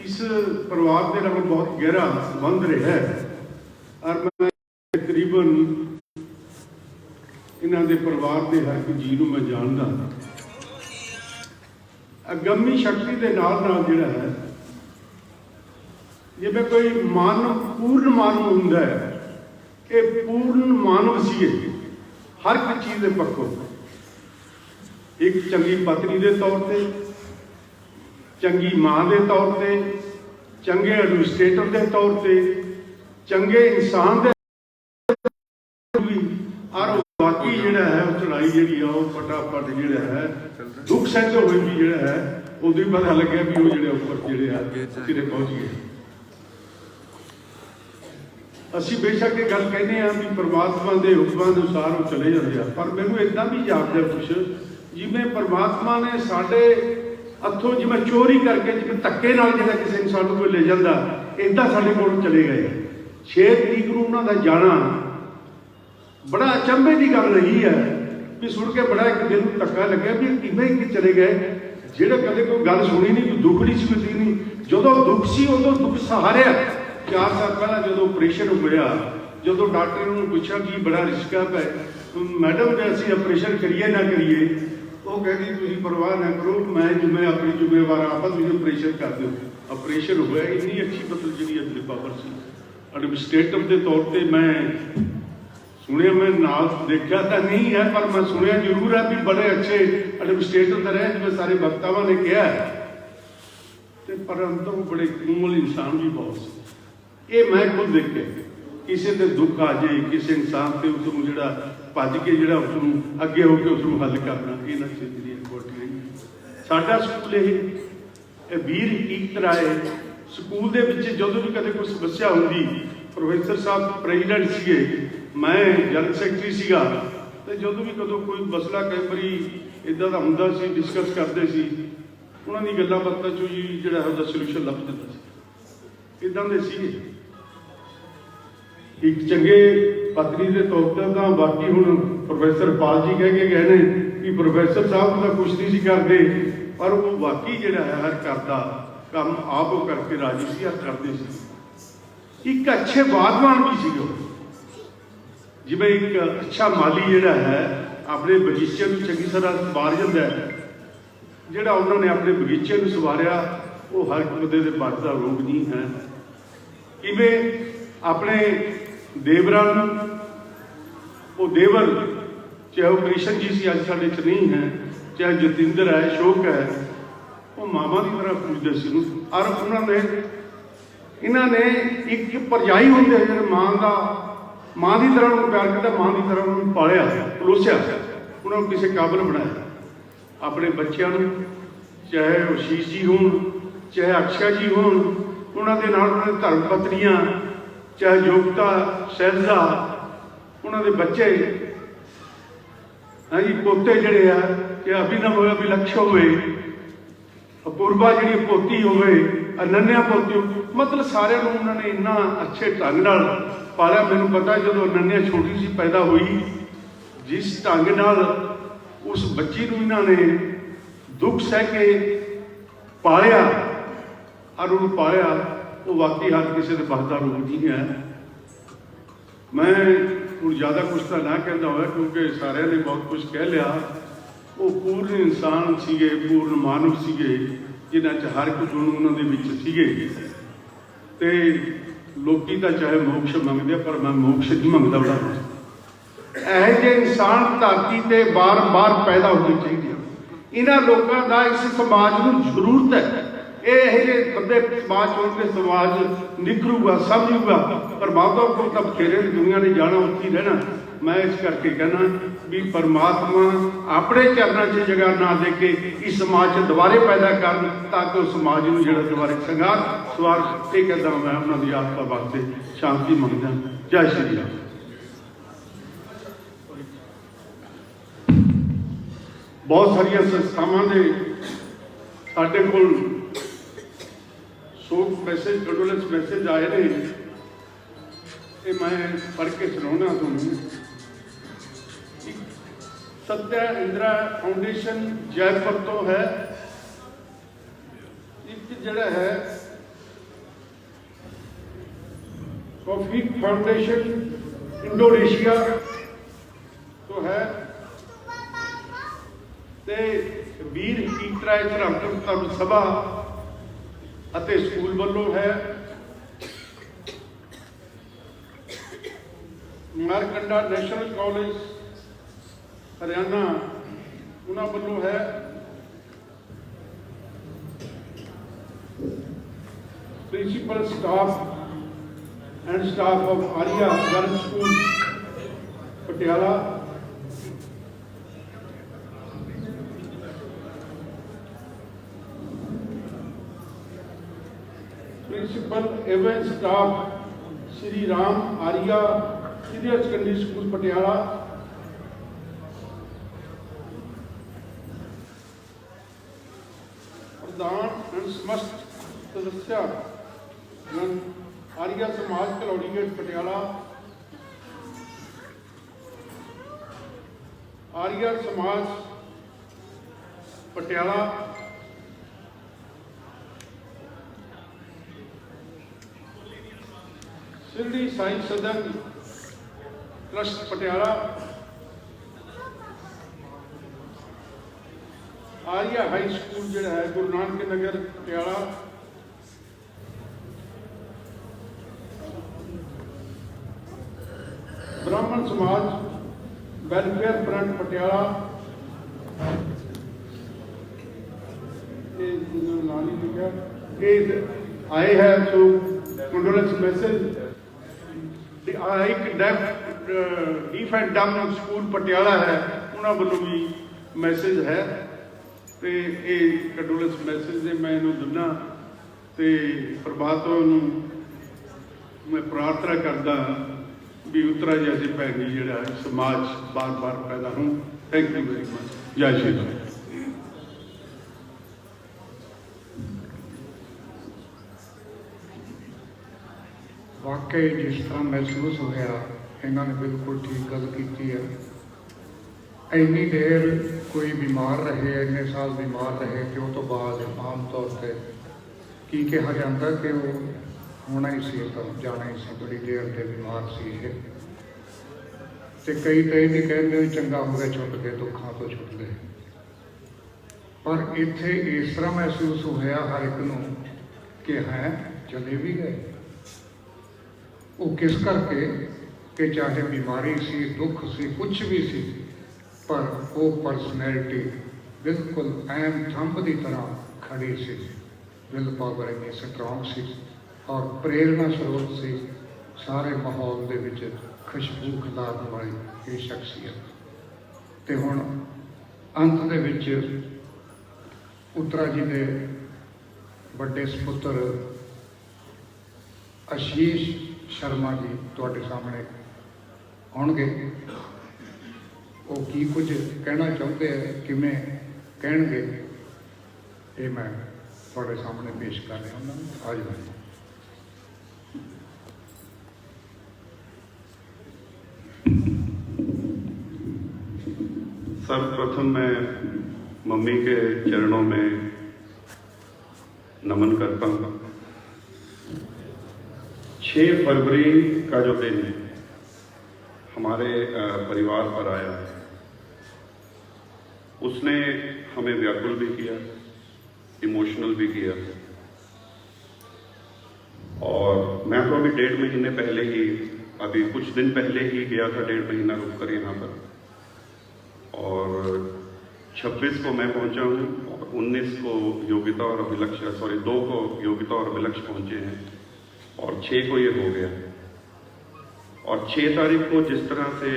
ਇਸ ਪਰਿਵਾਰ ਦੇ ਨਾਲ ਬਹੁਤ ਗਹਿਰਾ ਸੰਬੰਧ ਰਿਹਾ ਹੈ ਔਰ ਮੈਂ ਤਕਰੀਬਨ ਇਹਨਾਂ ਦੇ ਪਰਿਵਾਰ ਦੇ ਹਰ ਇੱਕ ਜੀਅ ਨੂੰ ਮੈਂ ਜਾਣਦਾ। ਅਗੰਮੀ ਸ਼ਕਤੀ ਦੇ ਨਾਲ ਨਾਲ ਜਿਹੜਾ ਹੈ, ਜਿਵੇਂ ਕੋਈ ਮਾਨਵ ਪੂਰਨ ਮਾਨਵ ਹੁੰਦਾ ਹੈ, ਇਹ ਪੂਰਨ ਮਾਨਵ ਸੀ ਹਰ ਇੱਕ ਚੀਜ਼ ਦੇ ਪੱਖੋਂ। ਇੱਕ ਚੰਗੀ ਪਤਨੀ ਦੇ ਤੌਰ ਤੇ, ਚੰਗੀ ਮਾਂ ਦੇ ਤੌਰ ਤੇ, ਚੰਗੇ ਐਡਮਿਨਿਸਟ੍ਰੇਟਰ ਦੇ ਤੌਰ ਤੇ, ਚੰਗੇ ਇਨਸਾਨ ਦੇ ਵੀ। ਔਰ ਬਾਕੀ ਜਿਹੜਾ ਹੈ ਉਹ ਚੜਾਈ ਜਿਹੜੀ ਆ ਉਹ ਫਟਾਫਟ ਜਿਹੜਾ ਹੈ ਦੁੱਖ ਸਹਿੰਦੇ ਹੋਏ ਵੀ ਜਿਹੜਾ ਹੈ ਉਦੋਂ ਹੀ ਪਤਾ ਲੱਗਿਆ ਵੀ ਉਹ ਜਿਹੜੇ ਉੱਪਰ ਜਿਹੜੇ ਆ ਸਿਰੇ ਪਹੁੰਚ ਗਏ। ਅਸੀਂ ਬੇਸ਼ੱਕ ਇਹ ਗੱਲ ਕਹਿੰਦੇ ਹਾਂ ਵੀ ਪਰਮਾਤਮਾ ਦੇ ਹੁਕਮਾਂ ਅਨੁਸਾਰ ਉਹ ਚਲੇ ਜਾਂਦੇ ਆ, ਪਰ ਮੈਨੂੰ ਇਦਾਂ ਵੀ ਜਾਪਦਾ ਕੁਛ ਜਿਵੇਂ ਪਰਮਾਤਮਾ ਨੇ ਸਾਡੇ ਹੱਥੋਂ ਜਿਵੇਂ ਚੋਰੀ ਕਰਕੇ, ਜਿਵੇਂ ਧੱਕੇ ਨਾਲ ਜਿਹੜਾ ਕਿਸੇ ਇਨਸਾਨ ਨੂੰ ਕੋਈ ਲੈ ਜਾਂਦਾ, ਇਦਾਂ ਸਾਡੇ ਕੋਲ ਚਲੇ ਗਏ। 6 ਤਰੀਕ ਨੂੰ ਉਹਨਾਂ ਦਾ ਜਾਣਾ ਬੜਾ ਅਚੰਭੇ ਦੀ ਗੱਲ ਨਹੀਂ ਹੈ ਵੀ ਸੁਣ ਕੇ ਬੜਾ ਇੱਕ ਦਿਲ ਨੂੰ ਧੱਕਾ ਲੱਗਿਆ ਵੀ ਕਿਵੇਂ ਕਿ ਚਲੇ ਗਏ ਜਿਹੜਾ ਕਦੇ ਕੋਈ ਗੱਲ ਸੁਣੀ ਨਹੀਂ, ਕੋਈ ਦੁੱਖ ਨਹੀਂ ਸੀ ਨਹੀਂ। ਜਦੋਂ ਦੁੱਖ ਸੀ ਉਦੋਂ ਦੁੱਖ ਸਹਾਰਿਆ। 4 ਸਾਲ ਪਹਿਲਾਂ ਜਦੋਂ ਆਪਰੇਸ਼ਨ ਹੋਇਆ, ਜਦੋਂ ਡਾਕਟਰ ਨੂੰ ਪੁੱਛਿਆ ਕਿ ਬੜਾ ਰਿਸਕ ਹੈ ਮੈਡਮ ਜੇ ਅਸੀਂ ਆਪਰੇਸ਼ਨ ਕਰੀਏ ਨਾ ਕਰੀਏ, ਉਹ ਕਹਿੰਦੀ ਤੁਸੀਂ ਪਰਵਾਹ ਨਾ ਕਰੋ, ਮੈਂ ਆਪਣੀ ਜ਼ਿੰਮੇਵਾਰ ਆਪਾਂ, ਤੁਸੀਂ ਆਪਰੇਸ਼ਨ ਕਰ ਦਿਓ। ਆਪਰੇਸ਼ਨ ਹੋਇਆ। ਇੰਨੀ ਅੱਛੀ ਮਤਲਬ ਜਿਹੜੀ ਅਗਲੀ ਪਾਵਰ ਸੀ ਐਡਮਿਨਿਸਟ੍ਰੇਟਿਵ ਦੇ ਤੌਰ ਤੇ। ਮੈਂ ਸੁਣਿਆ, ਮੈਂ ਨਾਲ ਦੇਖਿਆ ਤਾਂ ਨਹੀਂ ਹੈ ਪਰ ਮੈਂ ਸੁਣਿਆ ਜ਼ਰੂਰ ਹੈ ਵੀ ਬੜੇ ਅੱਛੇ ਐਡਮਿਨਿਸਟ੍ਰੇਟਰ ਤਾਂ ਰਹੇ ਜਿਵੇਂ ਸਾਰੇ ਵਕਤਾਵਾਂ ਨੇ ਕਿਹਾ, ਤੇ ਪਰ ਅੰਦਰੋਂ ਬੜੇ ਕੋਮਲ ਇਨਸਾਨ ਵੀ ਬਹੁਤ ਸੀ। ਇਹ ਮੈਂ ਖੁਦ ਦੇਖਿਆ। ਕਿਸੇ ਤੇ ਦੁੱਖ ਆ ਜਾਏ ਕਿਸੇ ਇਨਸਾਨ ਤੇ, ਉਸ ਨੂੰ ਜਿਹੜਾ ਭੱਜ ਕੇ ਜਿਹੜਾ ਉਸ ਨੂੰ ਅੱਗੇ ਹੋ ਕੇ ਉਸ ਨੂੰ ਹੱਲ ਕਰਨਾ, ਇਹ ਨਾ ਜਿਹੜੀ ਇਕੁਆਲਿਟੀ ਰਹੀ। ਸਾਡਾ ਸਕੂਲ ਇਹ ਵੀਰ ਇੱਕ ਰਾਏ ਸਕੂਲ ਦੇ ਵਿੱਚ ਜਦੋਂ ਵੀ ਕਦੇ ਕੋਈ ਸਮੱਸਿਆ ਹੁੰਦੀ, ਪ੍ਰੋਫੈਸਰ ਸਾਹਿਬ ਪ੍ਰੈਜ਼ੀਡੈਂਟ ਸੀਗੇ, ਮੈਂ ਜਨਰਲ ਸੈਕਟਰੀ ਸੀਗਾ, ਤੇ ਜਦੋਂ ਵੀ ਕਦੋਂ ਕੋਈ ਮਸਲਾ ਕਈ ਵਾਰੀ ਇੱਦਾਂ ਦਾ ਹੁੰਦਾ ਸੀ, ਡਿਸਕਸ ਕਰਦੇ ਸੀ, ਉਹਨਾਂ ਦੀ ਗੱਲਾਂ ਬਾਤਾਂ ਚੋਂ ਜੀ ਜਿਹੜਾ ਉਹਦਾ ਸੋਲੂਸ਼ਨ ਲੱਭ ਜਾਂਦਾ ਸੀ। ਇੱਦਾਂ ਦੇ ਸੀਗੇ। ਇੱਕ ਚੰਗੇ ਪਤਨੀ ਦੇ ਤੌਰ ਤੇ ਤਾਂ ਬਾਕੀ ਹੁਣ ਪ੍ਰੋਫੈਸਰ ਪਾਲ ਜੀ ਕਹਿ ਕੇ ਗਏ ਨੇ ਕਿ ਪ੍ਰੋਫੈਸਰ ਸਾਹਿਬ ਤਾਂ ਕੁਛ ਨਹੀਂ ਸੀ ਕਰਦੇ, ਪਰ ਉਹ ਬਾਕੀ ਜਿਹੜਾ ਹੈ ਹਰ ਘਰ ਦਾ ਕੰਮ ਆਪ ਉਹ ਕਰਕੇ ਰਾਜੀ ਸੀ, ਹਰ ਕਰਦੇ ਸੀ। ਇੱਕ ਅੱਛੇ ਬਾਗਵਾਨ ਵੀ ਸੀਗੇ। ਜਿਵੇਂ ਇੱਕ ਅੱਛਾ ਮਾਲੀ ਜਿਹੜਾ ਹੈ ਆਪਣੇ ਬਗੀਚੇ ਨੂੰ ਚੰਗੀ ਤਰ੍ਹਾਂ ਸੰਵਾਰ ਜਾਂਦਾ ਹੈ, ਜਿਹੜਾ ਉਹਨਾਂ ਨੇ ਆਪਣੇ ਬਗੀਚੇ ਨੂੰ ਸੰਵਾਰਿਆ ਉਹ ਹਰ ਬੰਦੇ ਦੇ ਬਸ ਦਾ ਰੋਗ ਨਹੀਂ ਹੈ। ਕਿਵੇਂ ਆਪਣੇ ਦੇਵਰਾਂ ਨੂੰ, ਉਹ ਦੇਵਰ ਚਾਹੇ ਉਹ ਕ੍ਰਿਸ਼ਨ ਜੀ ਸੀ ਅੱਜ ਸਾਡੇ 'ਚ ਨਹੀਂ ਹੈ, ਚਾਹੇ ਜਤਿੰਦਰ ਹੈ, ਅਸ਼ੋਕ ਹੈ, ਉਹ ਮਾਵਾਂ ਦੀ ਤਰ੍ਹਾਂ ਪੂਜਦੇ ਸੀ ਉਹਨੂੰ। ਔਰ ਇਹਨਾਂ ਨੇ ਇੱਕ ਭਰਜਾਈ ਹੁੰਦੇ ਜਿਹੜੇ ਮਾਂ ਦੀ ਤਰ੍ਹਾਂ ਉਹਨੂੰ ਪਿਆਰ ਕੀਤਾ, ਮਾਂ ਦੀ ਤਰ੍ਹਾਂ ਉਹਨੂੰ ਪਾਲਿਆ, ਪਲੋਸਿਆ, ਉਹਨਾਂ ਨੂੰ ਕਿਸੇ ਕਾਬਲ ਬਣਾਇਆ। ਆਪਣੇ ਬੱਚਿਆਂ ਨੂੰ, ਚਾਹੇ ਉਹ ਸ਼ੀਸ਼ ਜੀ ਹੋਣ, ਚਾਹੇ ਅਕਸ਼ਾ ਜੀ ਹੋਣ, ਉਹਨਾਂ ਦੇ ਨਾਲ ਉਹਨਾਂ ਦੇ ਧਰਮ ਪਤਨੀਆਂ, ਚਾਹੇ ਯੋਗਤਾ ਸਹਿਜਾ, ਉਹਨਾਂ ਦੇ ਬੱਚੇ ਹਾਂਜੀ ਪੋਤੇ ਜਿਹੜੇ ਆ ਕਿ ਅਭਿਨਵ ਹੋਇਆ ਵਿਲਕਸ਼ ਹੋਵੇ, ਅਪੂਰਵਾ ਜਿਹੜੀ ਪੋਤੀ ਹੋਵੇ, ਅਨੰਨਿਆ ਪੋਤੀ, ਮਤਲਬ ਸਾਰਿਆਂ ਨੂੰ ਉਹਨਾਂ ਨੇ ਇੰਨਾ ਅੱਛੇ ਢੰਗ ਨਾਲ ਪਾਲਿਆ। ਮੈਨੂੰ ਪਤਾ ਜਦੋਂ ਅਨੰਨਿਆ ਛੋਟੀ ਸੀ ਪੈਦਾ ਹੋਈ, ਜਿਸ ਢੰਗ ਨਾਲ ਉਸ ਬੱਚੀ ਨੂੰ ਇਹਨਾਂ ਨੇ ਦੁੱਖ ਸਹਿ ਕੇ ਪਾਲਿਆ ਔਰ ਉਹਨੂੰ ਪਾਲਿਆ, ਉਹ ਵਾਕਈ ਹਰ ਕਿਸੇ ਦੇ ਬਸ ਦਾ ਰੂਪ ਨਹੀਂ ਹੈ। ਮੈਂ ਹੁਣ ਜ਼ਿਆਦਾ ਕੁਛ ਤਾਂ ਨਾ ਕਹਿੰਦਾ ਹੋਇਆ ਕਿਉਂਕਿ ਸਾਰਿਆਂ ਨੇ ਬਹੁਤ ਕੁਛ ਕਹਿ ਲਿਆ। ਉਹ ਪੂਰਨ ਇਨਸਾਨ ਸੀਗੇ, ਪੂਰਨ ਮਾਨਵ ਸੀਗੇ, ਜਿਨ੍ਹਾਂ 'ਚ ਹਰ ਇੱਕ ਗੁਣ ਉਹਨਾਂ ਦੇ ਵਿੱਚ ਸੀਗੇ। ਤੇ ਲੋਕੀ ਤਾਂ ਚਾਹੇ ਮੋਕਸ਼ ਮੰਗਦੇ ਆ, ਪਰ ਮੈਂ ਮੋਕਸ਼ ਨਹੀਂ ਮੰਗਦਾ। ਬੜਾ ਇਹੋ ਜਿਹੇ ਇਨਸਾਨ ਧਰਤੀ ਤੇ ਬਾਰ-ਬਾਰ ਪੈਦਾ ਹੋਣੇ ਚਾਹੀਦੇ। ਇਹਨਾਂ ਲੋਕਾਂ ਦਾ ਇਸ ਸਮਾਜ ਨੂੰ ਜ਼ਰੂਰਤ ਹੈ। ਇਹੋ ਜਿਹੇ ਬੰਦੇ ਸਮਾਜ ਹੋਣਗੇ, ਸਮਾਜ ਨਿਖਰੂਗਾ, ਸਮਝੂਗਾ। ਪਰ ਮਾਤਾ ਕੋਲ ਤਾਂ ਬਥੇਰੇ ਦੁਨੀਆ ਨੇ ਜਾਣਾ, ਉੱਥੇ ਹੀ ਰਹਿਣਾ। ਮੈਂ ਇਸ ਕਰਕੇ ਕਹਿਣਾ भी परमात्मा अपने चरणों 'ਚ जगह ना दे के इस समाज 'ਚ दुबारे पैदा कर, ताकि उस समाज में जो दुबारे संघार सवार ये कहता मैं उन्होंने आत्मा वास्ते शांति मंगदा। जय श्री राम। बहुत सारिया संस्थावां दे साडे कोल शोक मैसेज कंडोलेंस मैसेज आए ने, ये मैं पढ़ के सुनाना तुहानूं। सत्या इंदिरा फाउंडेशन जयपुर तो है, एक जड़ा है कॉफी फाउंडेशन इंडोनेशिया तो है, ते वीर कीतराय धर्म सभा ਅਤੇ ਸਕੂਲ ਵੱਲੋਂ है। मारकंडा नैशनल कॉलेज हरियाणा उन्होंने ਵੱਲੋਂ है। Principal staff and staff of Arya girls school Patiala, principal एवं staff Shri Ram Arya senior secondary school Patiala, प्रधान एंड समस्त सदस्य आर्या समाज कलौड़ी गेट पटियाला, आर्या समाज पटियाला, शिरडी साई सदन trust Patiala, Arya high school जो है गुरु नानक नगर पटियाला, ब्राह्मण समाज वेलफेयर फ्रंट पटियाला, आए है तो कंडोलेंस मैसेज। एक डीफ एंड डम स्कूल पटियाला है, उन्होंने वालों भी मैसेज है, तो ये कंडोलेंस मैसेज ने मैं इन्हों दिना, तो परमात्मा मैं प्रार्थना करता भी उतरा जैसे भैन जी जोड़ा समाज बार बार पैदा हूँ। Thank you very much. जय श्री राम। वाकई जिस तरह महसूस होया इन्होंने बिल्कुल ठीक गल की है। इन्नी देर कोई बीमार रहे, इन्ने साल बीमार रहे कि उस तो बाद आम तौर पर की कहा जाता कि वो होना ही सी, तो जाना ही सी, बड़ी देर से बीमार सी है। तो कई तो ये कहते चंगा हो गया, छुट गए, दुखों तो छुट गए। पर इत्थे इस तरह महसूस होया हर एक नूं कि हैं चले भी गए। वो किस करके कि चाहे बीमारी सी, दुख सी, कुछ भी सी, पर वो परसनैलिटी बिल्कुल ऐम थंब की तरह खड़ी सी। विल पावर इन्नी स्ट्रोंग सी और प्रेरणा स्रोत सी सारे माहौल दे विच खुशबू खिलारन वाली ये शख्सियत। ते हुण अंत दे विच उत्तरा जी दे बड़े सपुत्र आशीष शर्मा जी तुहाडे सामने आउणगे। वो की कुछ कहना चाहते हैं, किवें कहणगे, ये मैं तुहाडे सामने पेश कर रहा हूँ। आज सर्वप्रथम मैं मम्मी के चरणों में नमन करता हूँ। 6 फरवरी का जो दिन हमारे परिवार पर आया है, उसने हमें व्याकुल भी किया, इमोशनल भी किया। और मैं तो अभी 1.5 महीने पहले ही, अभी कुछ दिन पहले ही गया था, 1.5 महीना रुक कर यहाँ पर। और 26 को मैं पहुँचा हूँ और 19 को योगिता और अभिलक्ष, 2 को योगिता और अभिलक्ष पहुँचे हैं और 6 को ये हो गया। और 6 तारीख को जिस तरह से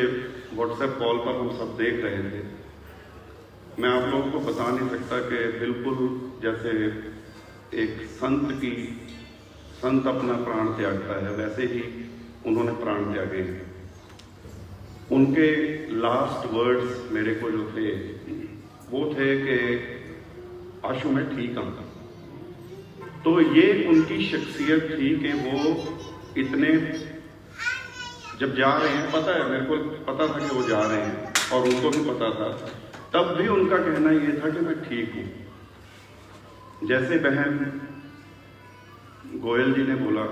व्हाट्सएप कॉल पर हम सब देख रहे थे, मैं आप लोगों को बता नहीं सकता कि बिल्कुल जैसे एक संत अपना प्राण त्यागता है, वैसे ही उन्होंने प्राण त्यागे हैं। उनके लास्ट वर्ड्स मेरे को जो थे वो थे कि आशु मैं ठीक हूँ। तो ये उनकी शख्सियत थी कि वो इतने, जब जा रहे हैं, पता है मेरे को पता था कि वो जा रहे हैं और उनको भी पता था, तब भी उनका कहना ये था कि मैं ठीक हूँ। जैसे बहन गोयल जी ने बोला,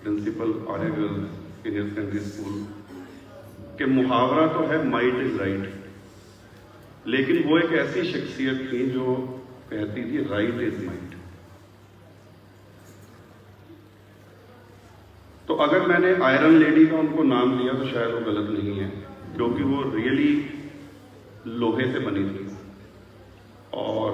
प्रिंसिपल आर्य गर्ल्स सीनियर सेकेंडरी स्कूल, कि मुहावरा तो है माइट इज राइट, लेकिन वो एक ऐसी शख्सियत थी जो कहती थी राइट इज माइट। तो अगर मैंने आयरन लेडी का उनको नाम दिया तो शायद वो गलत नहीं है, क्योंकि वो रियली लोहे से बनी थी और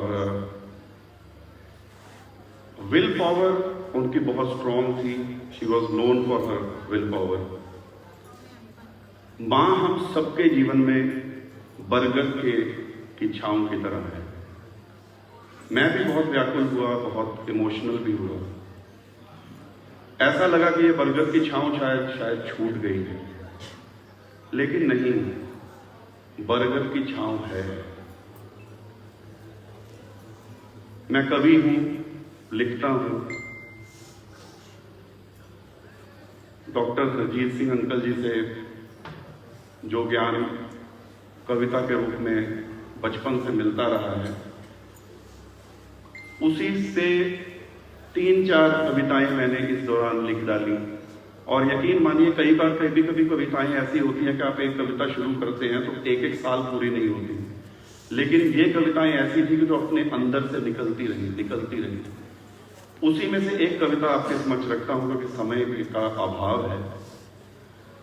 विल पावर उनकी बहुत स्ट्रॉन्ग थी। She was known for her will power. मां हम सबके जीवन में बरगद की छांव की तरह है। मैं भी बहुत व्याकुल हुआ, बहुत इमोशनल भी हुआ। ऐसा लगा कि ये बरगद की छांव शायद छूट गई है, लेकिन नहीं, बरगद की छांव है। मैं कवि हूं, लिखता हूं। डॉक्टर सरजीत सिंह अंकल जी से जो ज्ञान कविता के रूप में बचपन से मिलता रहा है, उसी से 3-4 कविताएं मैंने इस दौरान लिख डाली। और यकीन मानिए कई बार कभी कविताएं ऐसी होती हैं कि आप एक कविता शुरू करते हैं तो एक साल पूरी नहीं होती, लेकिन ये कविताएं ऐसी थी कि जो अपने अंदर से निकलती रही। उसी में से एक कविता आपके समक्ष रखता हूं, क्योंकि समय का अभाव है।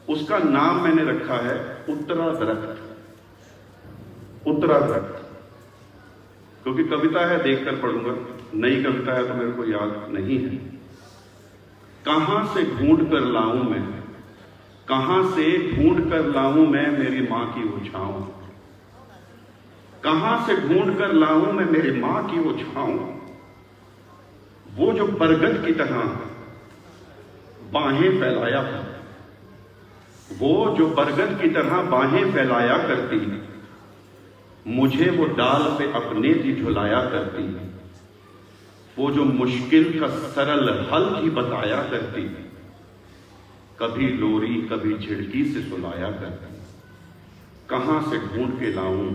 उसका नाम मैंने रखा है उत्तरा दरख्त। उत्तरा दरख्त, क्योंकि कविता है, देखकर पढ़ूंगा, नई कविता है तो मेरे को याद नहीं है। कहां से ढूंढ कर लाऊं मैं, कहां से ढूंढ कर लाऊं मैं मेरी मां की वो छांव, कहां से ढूंढ कर लाऊं मैं मेरी मां की वो छांव, वो जो बरगद की तरह बाहें फैलाया था, वो जो बरगद की तरह बाहें फैलाया करती, मुझे वो डाल पे अपने ही झुलाया करती, वो जो मुश्किल का सरल हल ही बताया करती, कभी लोरी कभी झिड़की से सुलाया करती। कहां से ढूंढ के लाऊं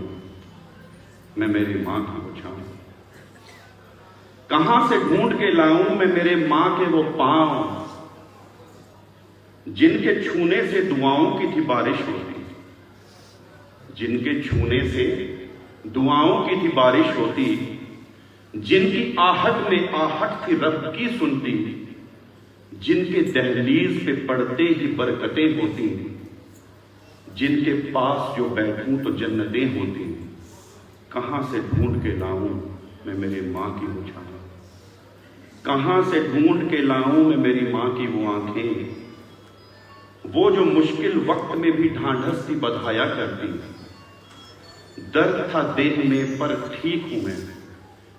मैं मेरी मां की वो छांव, कहां से ढूंढ के लाऊं मैं मेरे मां के वो पांव, जिनके छूने से दुआओं की थी बारिश होती, जिनके छूने से दुआओं की थी बारिश होती, जिनकी आहट में आहट थी रब की सुनती, जिनके दहलीज पे पड़ते ही बरकतें होती, जिनके पास जो बैठूं तो जन्नतें होती। कहां से ढूंढ के लाऊं मैं मेरी मां की वो छांव, कहां से ढूंढ के लाऊं मैं मेरी मां की वो आंखें, वो जो मुश्किल वक्त में भी ढांढस सी बधाया करती। दर्द था देह में पर ठीक हूं मैं।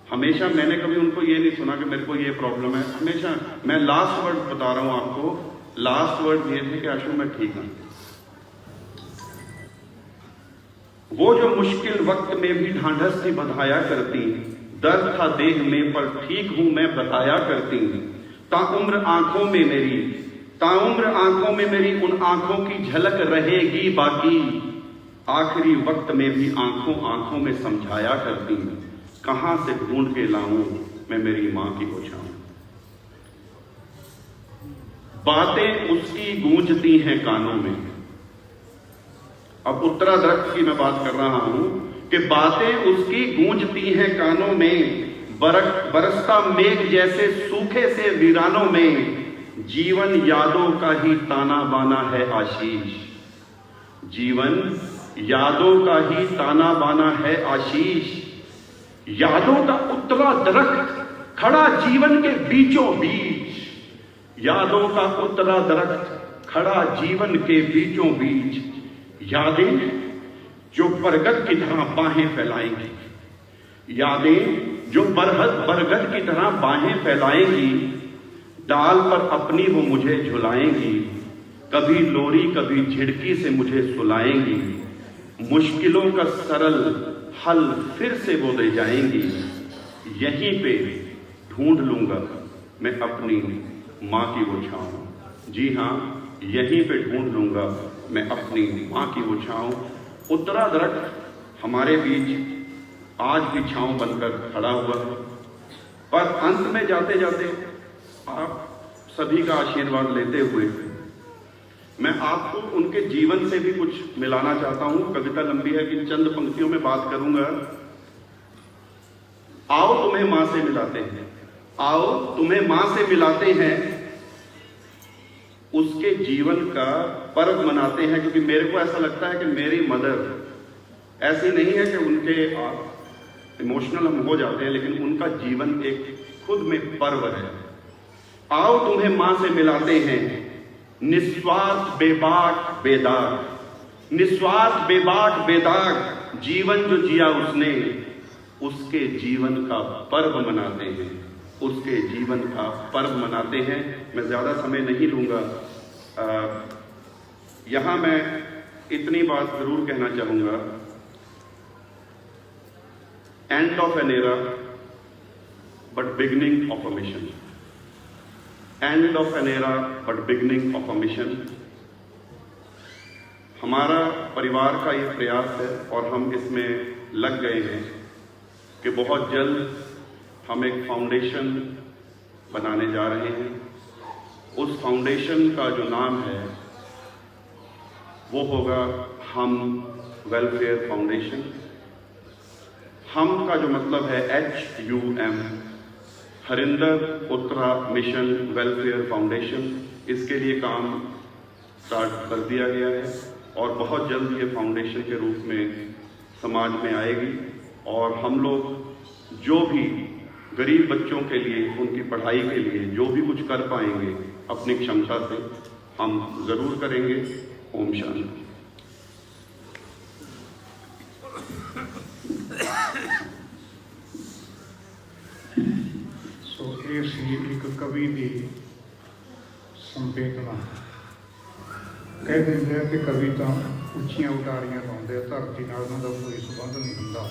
हमेशा मैंने कभी उनको ये नहीं सुना कि मेरे को ये प्रॉब्लम है। हमेशा मैं लास्ट वर्ड बता रहा हूं आपको, लास्ट वर्ड ये थे कि आशु मैं ठीक हूं। वो जो मुश्किल वक्त में भी ढांढस सी बधाया करती, दर्द था देह में पर ठीक हूं मैं बताया करती। ताउम्र आंखों में मेरी, ताउम्र आंखों में मेरी उन आंखों की झलक रहेगी बाकी, आखिरी वक्त में भी आंखों आंखों में समझाया करती। कहां से ढूंढ के लाऊं मैं मेरी मां की वो छांव, बातें उसकी गूंजती हैं कानों में। अब उत्तरा दरख्त की मैं बात कर रहा हूं कि बातें उसकी गूंजती हैं कानों में, बरसता मेघ जैसे सूखे से वीरानों में, जीवन यादों का ही ताना बाना है आशीष, जीवन यादों का ही ताना बाना है आशीष। यादों का उत्तरा दरख्त खड़ा जीवन के बीचों बीच, यादों का उत्तरा दरख्त खड़ा जीवन के बीचों बीच, यादें जो बरगद की तरह बाहें फैलाएंगी, यादें जो बरगद की तरह बाहें फैलाएंगी, डाल पर अपनी वो मुझे झुलाएंगी, कभी लोरी कभी झिड़की से मुझे सुलाएंगी, मुश्किलों का सरल हल फिर से वो दे जाएंगी, यहीं पे ढूंढ लूंगा मैं अपनी माँ की वो छाँव। जी हाँ, यहीं पे ढूंढ लूंगा मैं अपनी माँ की वो छाँव। उत्तरा दरख्त हमारे बीच आज भी छाँव बनकर खड़ा हुआ है, पर अंत में जाते जाते आप सभी का आशीर्वाद लेते हुए मैं आपको उनके जीवन से भी कुछ मिलाना चाहता हूं। कविता लंबी है कि चंद पंक्तियों में बात करूंगा। आओ तुम्हें मां से मिलाते हैं, आओ तुम्हें मां से मिलाते हैं, उसके जीवन का पर्व मनाते हैं, क्योंकि मेरे को ऐसा लगता है कि मेरी मदर ऐसी नहीं है कि उनके इमोशनल हम हो जाते हैं, लेकिन उनका जीवन एक खुद में पर्व है। आओ तुम्हें मां से मिलाते हैं, निस्वार्थ बेबाक बेदाग, निस्वार्थ बेबाक बेदाग जीवन जो जिया उसने, उसके जीवन का पर्व मनाते हैं, उसके जीवन का पर्व मनाते हैं। मैं ज्यादा समय नहीं लूंगा। यहां मैं इतनी बात जरूर कहना चाहूंगा, end of an era but beginning of a mission, end of an era but beginning of a mission. हमारा परिवार का ये प्रयास है और हम इसमें लग गए हैं कि बहुत जल्द हम एक फाउंडेशन बनाने जा रहे हैं। उस फाउंडेशन का जो नाम है वो होगा हम वेलफेयर फाउंडेशन। हम का जो मतलब है HUM, Harinder Uttara mission welfare foundation. इसके लिए काम स्टार्ट कर दिया गया है और बहुत जल्द ये फाउंडेशन के रूप में समाज में आएगी और हम लोग जो भी गरीब बच्चों के लिए, उनकी पढ़ाई के लिए जो भी कुछ कर पाएंगे अपनी क्षमता से हम जरूर करेंगे। ओम शांति। ਸੋ ਇਹ ਸੀ ਇੱਕ ਕਵੀ ਦੀ ਸੰਵੇਦਨਾ। ਕਹਿ ਦਿੰਦੇ ਆ ਕਿ ਕਵੀ ਤਾਂ ਉੱਚੀਆਂ ਉਡਾਰੀਆਂ ਲਾਉਂਦੇ ਆ, ਧਰਤੀ ਨਾਲ ਉਹਨਾਂ ਦਾ ਕੋਈ ਸੰਬੰਧ ਨਹੀਂ ਹੁੰਦਾ,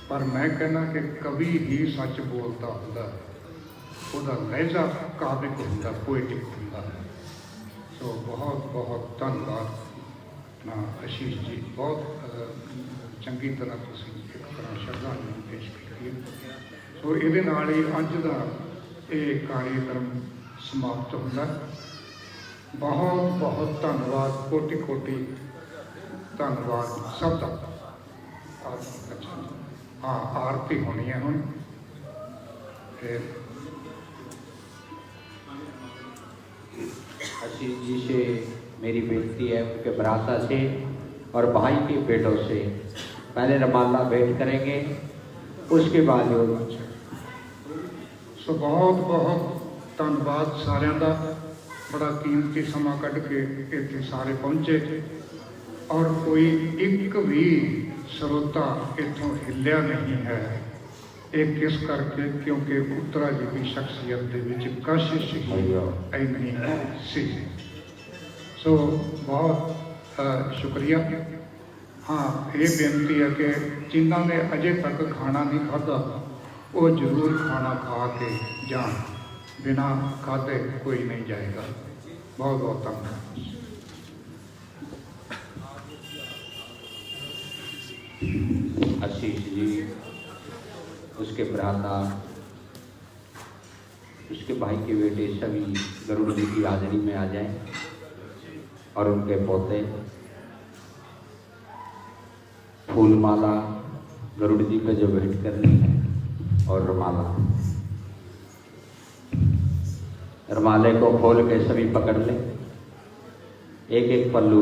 ਪਰ ਮੈਂ ਕਹਿੰਦਾ ਕਿ ਕਵੀ ਹੀ ਸੱਚ ਬੋਲਦਾ ਹੁੰਦਾ, ਉਹਦਾ ਲਹਿਜਾ ਕਾਵਿਕ ਹੁੰਦਾ, ਪੋਇਟਿਕ ਹੁੰਦਾ। ਸੋ ਬਹੁਤ ਬਹੁਤ ਧੰਨਵਾਦ ਨਾ ਆਸ਼ੀਸ਼ ਜੀ, ਬਹੁਤ ਚੰਗੀ ਤਰ੍ਹਾਂ ਤੁਸੀਂ ਇੱਕ ਤਰ੍ਹਾਂ ਸ਼ਰਧਾਂਜਲੀ ਪੇਸ਼ ਕੀਤੀ ਹੈ। ਸੋ ਇਹਦੇ ਨਾਲ ਹੀ ਅੱਜ ਦਾ ਇਹ ਕਾਰਿਆਕਰਮ ਸਮਾਪਤ ਹੁੰਦਾ। ਬਹੁਤ ਬਹੁਤ ਧੰਨਵਾਦ, ਕੋਟि ਕੋटि ਧੰਨਵਾਦ ਸਭ ਦਾ। हाँ, आरती होनी है हम। आशीष जी से मेरी बेनती है, उनके भ्राता से और भाई के बेटों से पहले रमाला भेंट करेंगे, उसके बाद सो बहुत बहुत धन्यवाद सारिਆਂ ਦਾ। बड़ा कीमती समा कढ़ के इतने सारे पहुँचे और कोई एक भी ਸਰੋਤਾ इतों हिलिया नहीं है। एक किस करके क्योंकि उत्तरा जी की शख्सियत के विच कशिश ही इन्नी सी। सो बहुत शुक्रिया। हाँ, ये बेनती है कि जिन्हों ने अजे तक खाना नहीं खाधा वो जरूर खाना खा के जान, बिना खाते कोई नहीं जाएगा। बहुत बहुत धन्यवाद। आशीष जी, उसके भ्राता, उसके भाई के बेटे सभी गरुड़ जी की हाजिरी में आ जाएं और उनके पोते फूलमाला गरुड़ जी पे जो भेंट करनी है और रमाला, रमाले को खोल के सभी पकड़ लें, एक एक पल्लू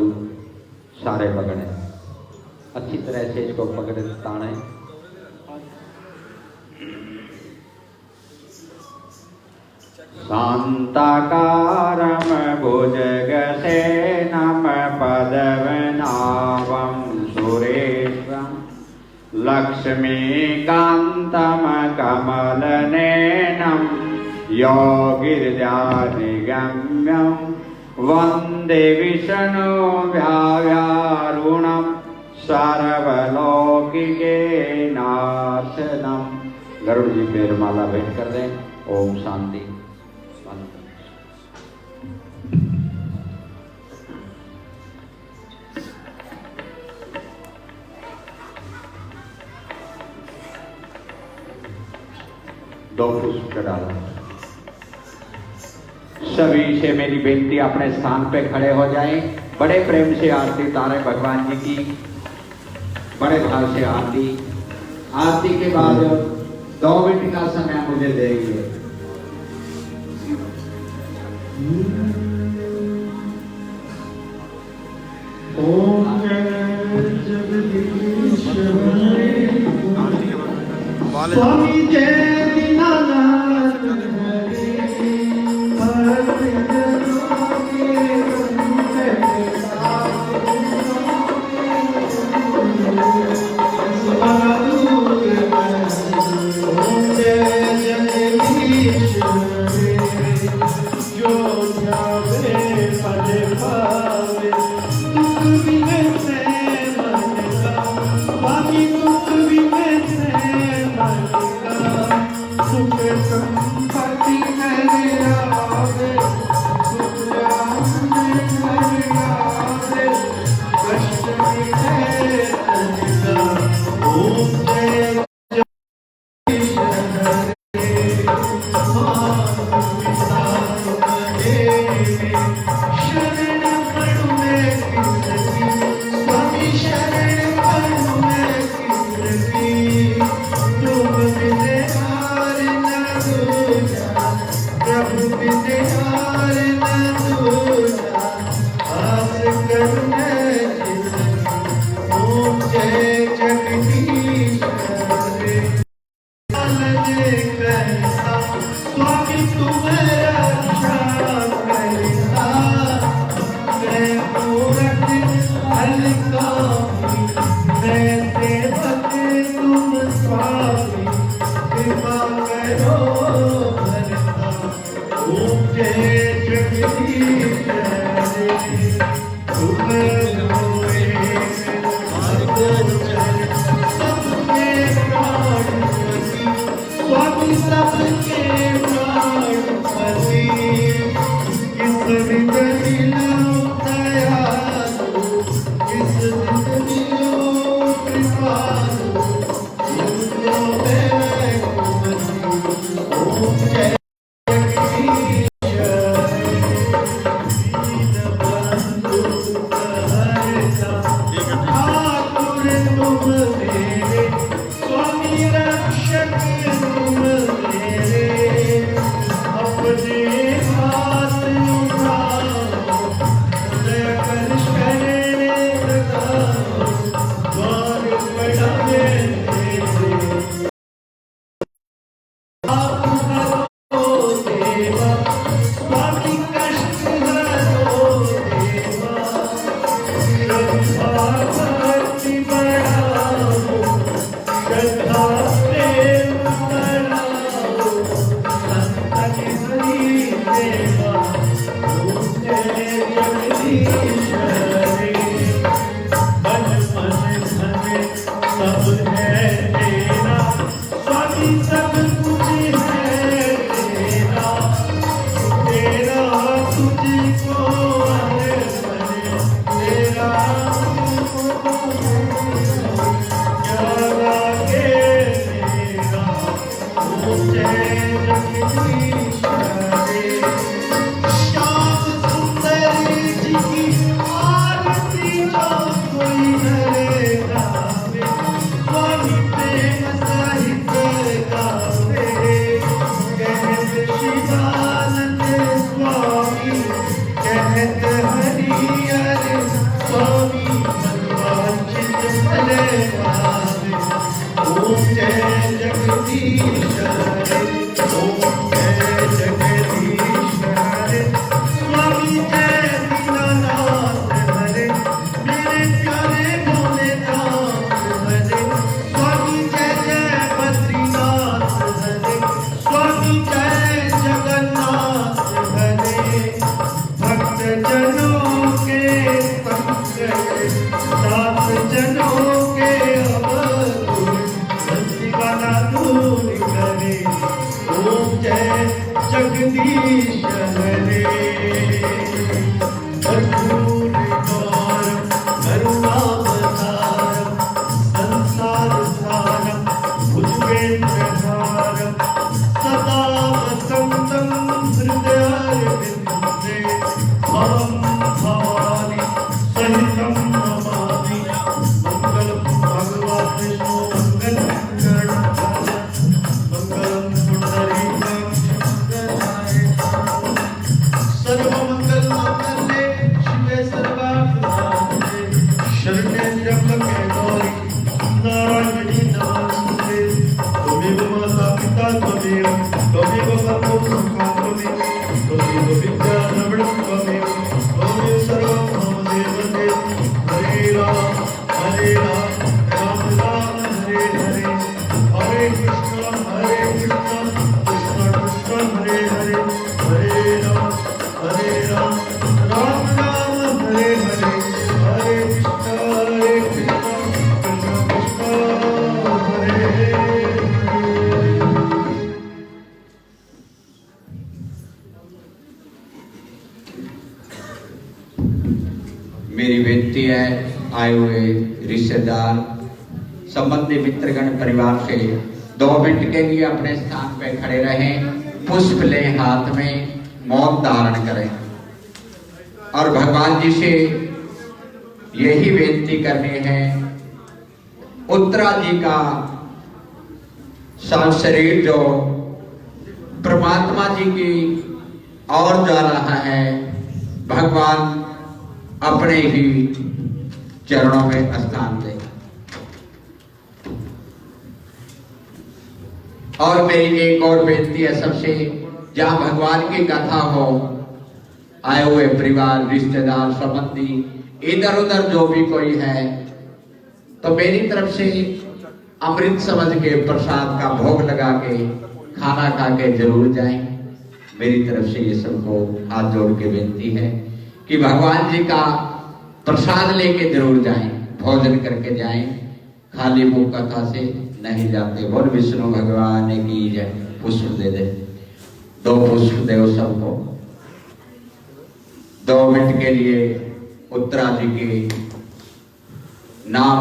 सारे पकड़े, अच्छी तरह से इसको पकड़े ताने। शांताकारं भुजगसेनं पदवनाभं पद्मनाभं सुरेशं लक्ष्मीकान्तं कमलनयनं योगिर्ध्यानगम्यं वन्दे विष्णुव्याव्यारुणं सर्वलौकिकनाथनं। गरुड़ जी पैर माला भेंट कर दें। ओम शांति। दो पुष्प डाला। सभी से मेरी बेनती अपने स्थान पे खड़े हो जाएं। बड़े प्रेम से आरती उतारें भगवान जी की, बड़े भाव से आरती। आरती के बाद 2 मिनट का समय मुझे देंगे। ओम जगदीश स्वामी जय दीनानाथ स्वामी जय दीनानाथ हरे मेरे जगदीश हरे कर्पूरकारं करुणावतारं संसारसारं भुजगेन्द्रहारं सदा वसन्तं हृदयारविन्दे भवं भवानी सहितं नमामि। मंगलम भगवान् विष्णु मंगलम मंगलम पुंडरीकाक्ष सर्वमंगल मांगल्ये शिवे सर्वार्थसाधिके शरण्ये त्र्यंबके गौरी नारायणी नमोस्तुते। त्वमेव माता पिता त्वमेव सर्वो सखा त्वमेव विद्या द्रविणं त्वमेव सर्वं मम देवदेव। हरे राम राम राम हरे हरे हरे कृष्ण कृष्ण कृष्ण हरे हरे हरे राम राम राम हरे हरे हरे कृष्ण कृष्ण कृष्ण हरे हरे। मेरी बेनती है, आए हुए रिश्तेदार संबंधी मित्रगण परिवार से 2 मिनट के लिए अपने स्थान पे खड़े रहें, पुष्प लें हाथ में, मौन धारण करें और भगवान जी से यही बेनती करनी है। उत्तरा जी का सब शरीर जो परमात्मा जी की ओर जा रहा है, भगवान अपने ही चरणों में स्थान दे। और मेरी एक और बेनती है सबसे, जहां भगवान की कथा हो, आए हुए परिवार रिश्तेदार संबंधी इधर उधर जो भी कोई है, तो मेरी तरफ से अमृत समझ के प्रसाद का भोग लगा के खाना खा के जरूर जाएं। मेरी तरफ से ये सबको हाथ जोड़ के बेनती है कि भगवान जी का प्रसाद लेके जरूर जाएं, भोजन करके जाएं, खाली मुंह कथा से नहीं जाते। बोल विष्णु भगवान की जय। पुष्प दे दे, 2 पुष्प दे सबको। 2 मिनट के लिए उत्तरा जी के नाम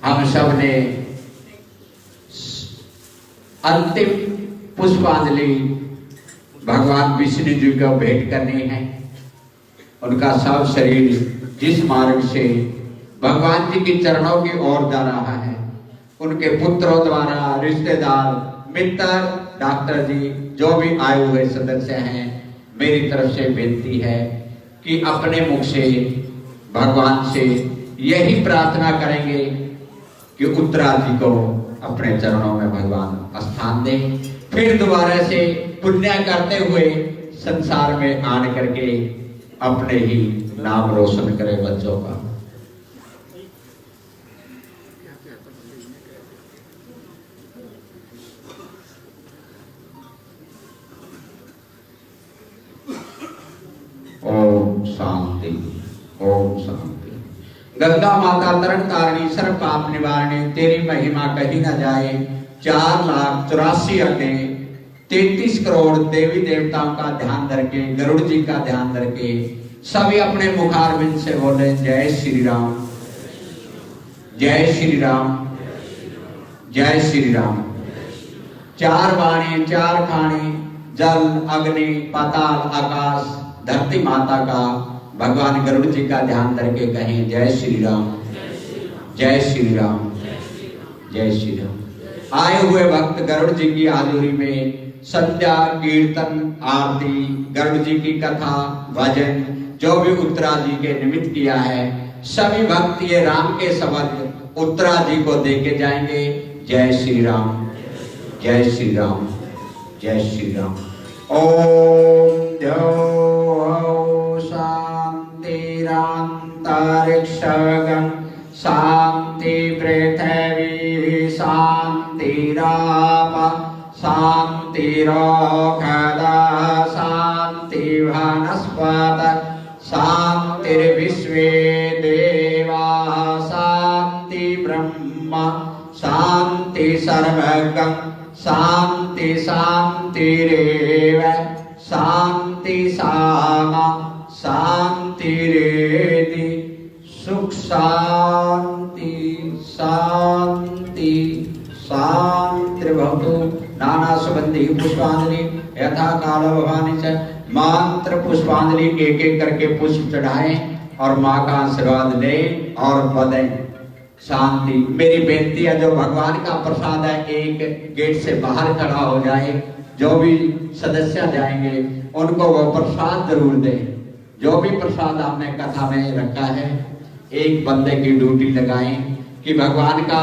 हम सब ने अंतिम पुष्पांजलि भगवान विष्णु जी को भेंट करनी है। उनका सब शरीर जिस मार्ग से भगवान जी के चरणों की ओर जा रहा है, उनके पुत्रों द्वारा, रिश्तेदार, मित्र, डॉक्टर जी, जो भी आए हुए सदस्य हैं, मेरी तरफ से बेनती है कि अपने मुख से भगवान से यही प्रार्थना करेंगे कि उत्तरा जी को अपने चरणों में भगवान स्थान दें, फिर दोबारा से पुण्य करते हुए संसार में आने करके अपने ही नाम रोशन करे बच्चों का। ओम शांति, ओम शांति। गंगा माता तरण तारणी, सर्व पाप निवारणी, तेरी महिमा कही न जाए। 4,84,33 करोड़ देवी देवताओं का ध्यान करके, गरुड़ जी का ध्यान करके सभी अपने मुखारविंद से बोले जय श्री राम, जय श्री राम, जय श्री राम। 4 वाणी, 4 खाणी, जल, अग्नि, पाताल, आकाश, धरती माता का भगवान गरुड़ जी का ध्यान करके कहें जय श्री राम, जय श्री राम, जय श्री राम। आए हुए भक्त गरुड़ जी की हाजुरी में संध्या, कीर्तन, आरती, गरुड़ जी की कथा, भजन, जो भी उत्तरा जी के निमित्त किया है, सभी भक्त ये राम के शब्द उत्तरा जी को देके जाएंगे। जय श्री राम, जय श्री राम, जय श्री राम। ओम द्यौ शांतिरान्तरिक्षगं शांति पृथिवी शांतिराप शांतिरोषधः शांति वनस्पत शांतिर्विश्वे देवा शांति ब्रह्म शांति सर्वगं शांति शांतिरेव शांति सामा शांतिरेति सुख शांति शांति शांतिर्भवतु। नाना सुगंधि पुष्पांजलि यथा काल भवानी च मंत्र पुष्पांजलि एक एक करके पुष्प चढ़ाएं और माँ का आशीर्वाद लें और बदें शांति। मेरी बेनती है जो भगवान का प्रसाद है एक गेट से बाहर खड़ा हो जाए, जो भी सदस्य जाएंगे उनको वो प्रसाद जरूर दें। जो भी प्रसाद आपने कथा में रखा है एक बंदे की ड्यूटी लगाएं कि भगवान का